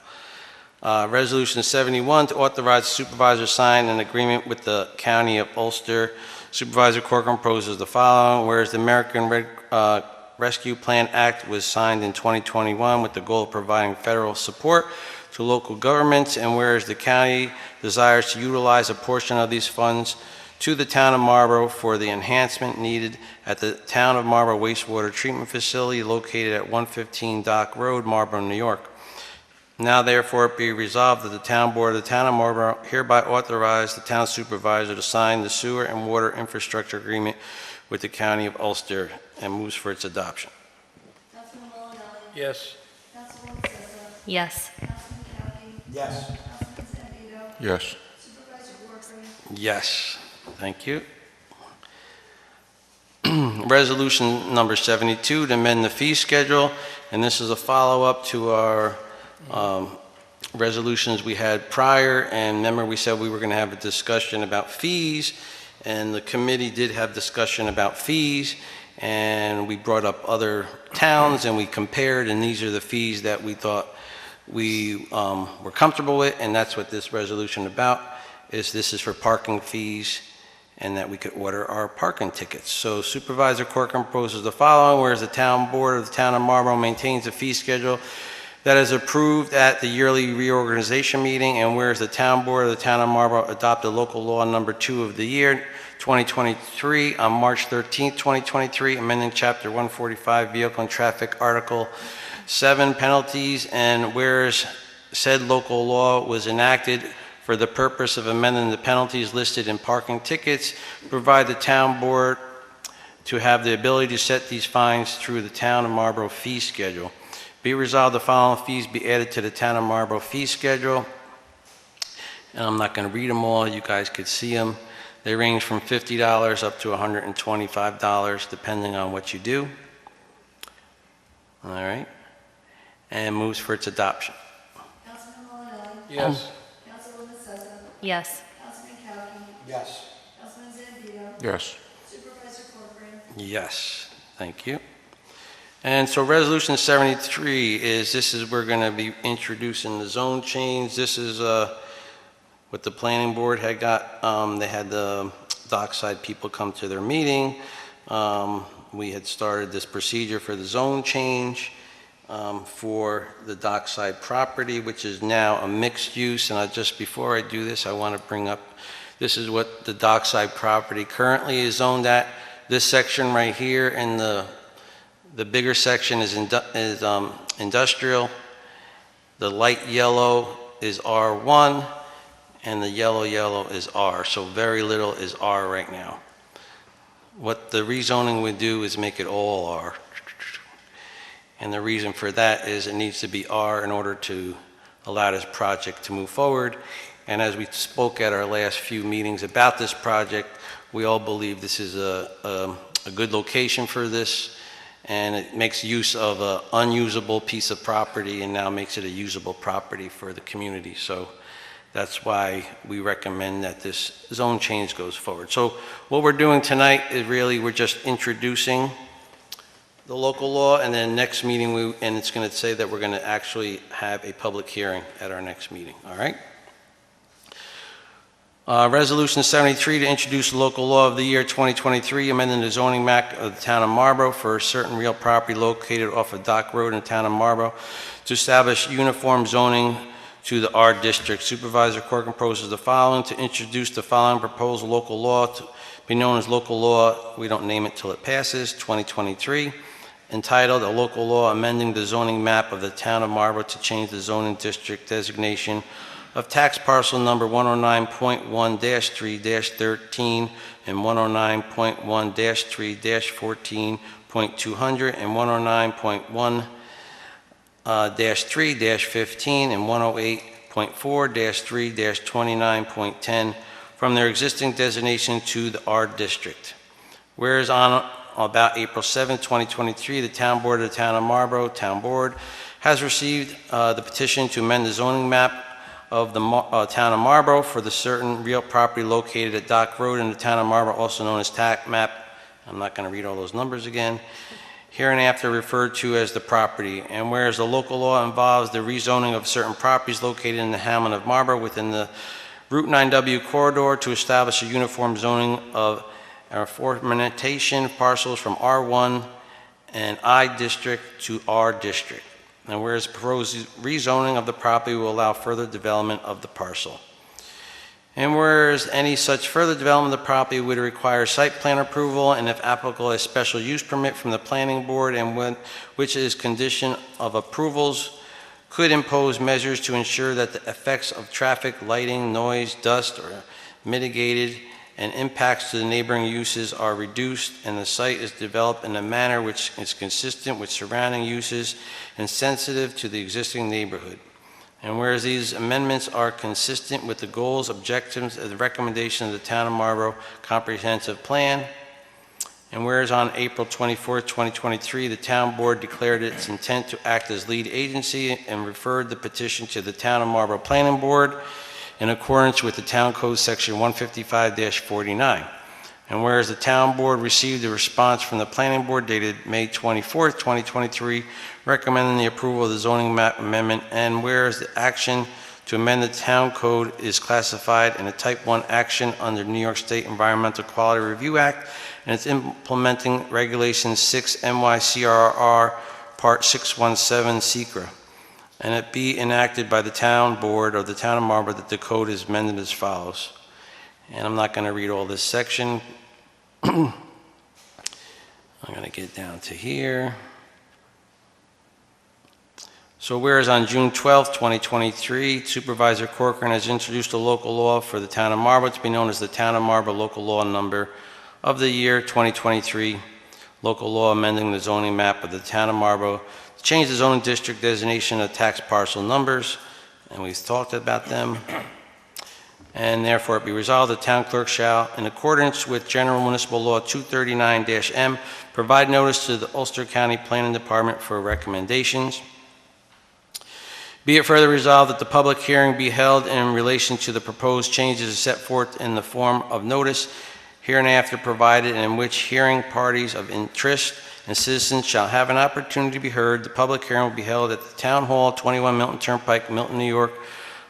Resolution 71, to authorize the supervisor to sign an agreement with the County of Ulster. Supervisor Corcoran proposes the following. Whereas the American Rescue Plan Act was signed in 2021 with the goal of providing federal support to local governments, and whereas the county desires to utilize a portion of these funds to the town of Marlborough for the enhancement needed at the town of Marlborough wastewater treatment facility located at 115 Dock Road, Marlborough, New York. Now therefore be resolved that the town board of the town of Marlborough hereby authorize the town supervisor to sign the sewer and water infrastructure agreement with the county of Ulster and moves for its adoption.
Yes.
Yes.
Yes.
Yes.
Yes, thank you. Resolution number 72, to amend the fee schedule, and this is a follow-up to our resolutions we had prior, and remember we said we were going to have a discussion about fees, and the committee did have discussion about fees, and we brought up other towns and we compared, and these are the fees that we thought we were comfortable with, and that's what this resolution about, is this is for parking fees and that we could order our parking tickets. So Supervisor Corcoran proposes the following, whereas the town board of the town of Marlborough maintains a fee schedule that is approved at the yearly reorganization meeting, and whereas the town board of the town of Marlborough adopted local law number 2 of the year 2023 on March 13, 2023, amending chapter 145 vehicle and traffic article 7 penalties, and whereas said local law was enacted for the purpose of amending the penalties listed in parking tickets, provide the town board to have the ability to set these fines through the town of Marlborough fee schedule. Be resolved, the following fees be added to the town of Marlborough fee schedule. And I'm not going to read them all. You guys could see them. They range from $50 up to $125, depending on what you do. All right. And moves for its adoption.
Councilman Molinelli.
Yes.
Councilwoman Sessa.
Yes.
Councilman Cowkey.
Yes.
Councilman Zambito.
Yes.
Supervisor Corcoran.
Yes, thank you. And so resolution 73 is, we're going to be introducing the zone change. This is what the planning board had got. They had the dockside people come to their meeting. We had started this procedure for the zone change for the dockside property, which is now a mixed use. And before I do this, I want to bring up, this is what the dockside property currently is zoned at. This section right here, and the bigger section is industrial. The light yellow is R1, and the yellow is R. So very little is R right now. What the rezoning would do is make it all R. And the reason for that is it needs to be R in order to allow this project to move forward. And as we spoke at our last few meetings about this project, we all believe this is a good location for this, and it makes use of an unusable piece of property and now makes it a usable property for the community. So that's why we recommend that this zone change goes forward. So what we're doing tonight is really we're just introducing the local law, and then next meeting, and it's going to say that we're going to actually have a public hearing at our next meeting, all right? Resolution 73 to introduce the local law of the year 2023, amending the zoning map of the town of Marlborough for a certain real property located off of Dock Road in the town of Marlborough to establish uniform zoning to the R district. Supervisor Corcoran proposes the following, to introduce the following proposed local law to be known as local law, we don't name it till it passes, 2023, entitled a local law amending the zoning map of the town of Marlborough to change the zoning district designation of tax parcel number 109.1-3-13 and 109.1-3-14.200 and 109.1-3-15 and 108.4-3-29.10 from their existing designation to the R district. Whereas on about April 7, 2023, the Town Board of the Town of Marlborough, Town Board, has received the petition to amend the zoning map of the Town of Marlborough for the certain real property located at Dock Road in the Town of Marlborough, also known as TAC map. I'm not going to read all those numbers again. Hereinafter referred to as the property. And whereas the local law involves the rezoning of certain properties located in the hamlet of Marlborough within the Route 9W corridor to establish a uniform zoning of aforementioned parcels from R1 and I district to R district. And whereas proposed rezoning of the property will allow further development of the parcel. And whereas any such further development of the property would require site plan approval and if applicable a special use permit from the planning board and which is condition of approvals could impose measures to ensure that the effects of traffic, lighting, noise, dust are mitigated and impacts to the neighboring uses are reduced and the site is developed in a manner which is consistent with surrounding uses and sensitive to the existing neighborhood. And whereas these amendments are consistent with the goals, objectives, and the recommendation of the Town of Marlborough Comprehensive Plan, and whereas on April 24, 2023, the Town Board declared its intent to act as lead agency and referred the petition to the Town of Marlborough Planning Board in accordance with the Town Code Section 155-49. And whereas the Town Board received a response from the Planning Board dated May 24, 2023, recommending the approval of the zoning map amendment, and whereas the action to amend the Town Code is classified in a Type 1 action under New York State Environmental Quality Review Act, and it's implementing Regulation 6 NYCRR Part 617 SECRA. And it be enacted by the Town Board of the Town of Marlborough that the code is amended as follows. And I'm not going to read all this section. I'm going to get down to here. So whereas on June 12, 2023, Supervisor Corcoran has introduced a local law for the Town of Marlborough to be known as the Town of Marlborough Local Law Number of the year 2023, local law amending the zoning map of the Town of Marlborough to change the zoning district designation of tax parcel numbers, and we've talked about them. And therefore it be resolved, the town clerk shall, in accordance with General Municipal Law 239-M, provide notice to the Ulster County Planning Department for recommendations. Be it further resolved that the public hearing be held in relation to the proposed changes set forth in the form of notice hereinafter provided, in which hearing parties of interest and citizens shall have an opportunity to be heard. The public hearing will be held at the Town Hall, 21 Milton Turnpike, Milton, New York,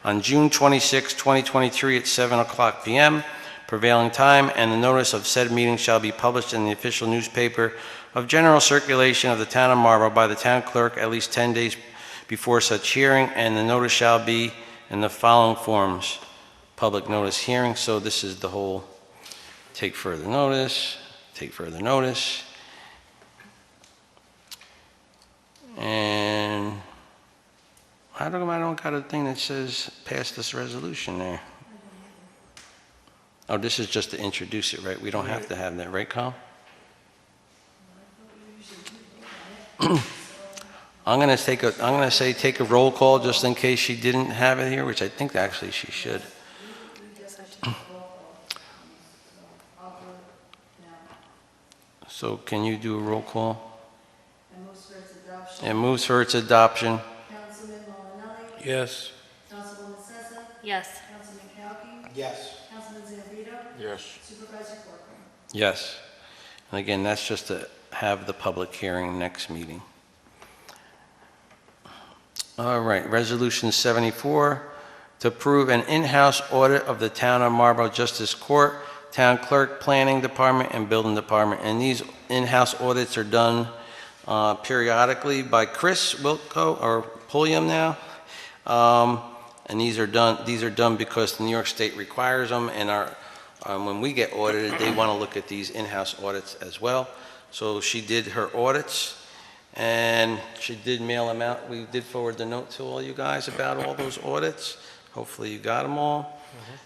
on June 26, 2023 at 7:00 p.m. prevailing time, and the notice of said meeting shall be published in the official newspaper of general circulation of the Town of Marlborough by the town clerk at least 10 days before such hearing, and the notice shall be in the following forms. Public notice hearing, so this is the whole take further notice, and how come I don't got a thing that says pass this resolution there? Oh, this is just to introduce it, right? We don't have to have that, right, Kyle? I'm gonna say take a roll call just in case she didn't have it here, which I think actually she should. So can you do a roll call? It moves for its adoption.
Councilman Molinelli?
Yes.
Councilwoman Sessa?
Yes.
Councilman Kauki?
Yes.
Councilman Zambito?
Yes.
Supervisor Corcoran?
Yes. And again, that's just to have the public hearing next meeting. All right, Resolution 74, to approve an in-house audit of the Town of Marlborough Justice Court, Town Clerk, Planning Department, and Building Department. And these in-house audits are done periodically by Chris Wilco, or Pulliam now. And these are done because the New York State requires them, and when we get audited, they want to look at these in-house audits as well. So she did her audits, and she did mail them out. We did forward the note to all you guys about all those audits. Hopefully you got them all.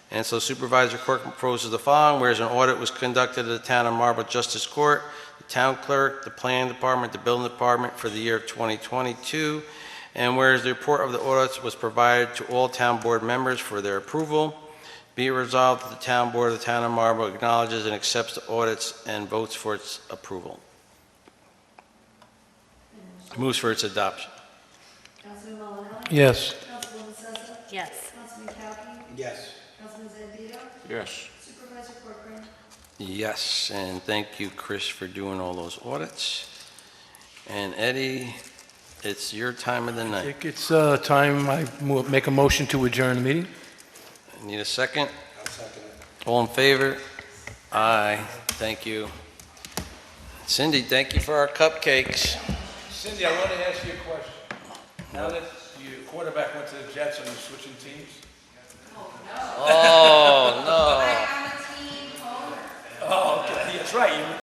And so Supervisor Corcoran proposes the following: whereas an audit was conducted at the Town of Marlborough Justice Court, the Town Clerk, the Planning Department, the Building Department for the year of 2022, and whereas the report of the audits was provided to all Town Board members for their approval, be it resolved that the Town Board of the Town of Marlborough acknowledges and accepts the audits and votes for its approval. Moves for its adoption.
Councilman Malinelli?
Yes.
Councilwoman Sessa?
Yes.
Councilman Cowkey?
Yes.
Councilman Zambito?
Yes.
Supervisor Corcoran?
Yes, and thank you, Chris, for doing all those audits. And Eddie, it's your time of the
I
night.
think it's time I make a motion to adjourn the meeting.
Need a second?
I'll second it.
All in favor? Aye, thank you. Cindy, thank you for our cupcakes.
Cindy, I want to ask you a question. Now that your quarterback went to the Jets, are you switching teams?
Oh, no.
Oh, okay, that's right.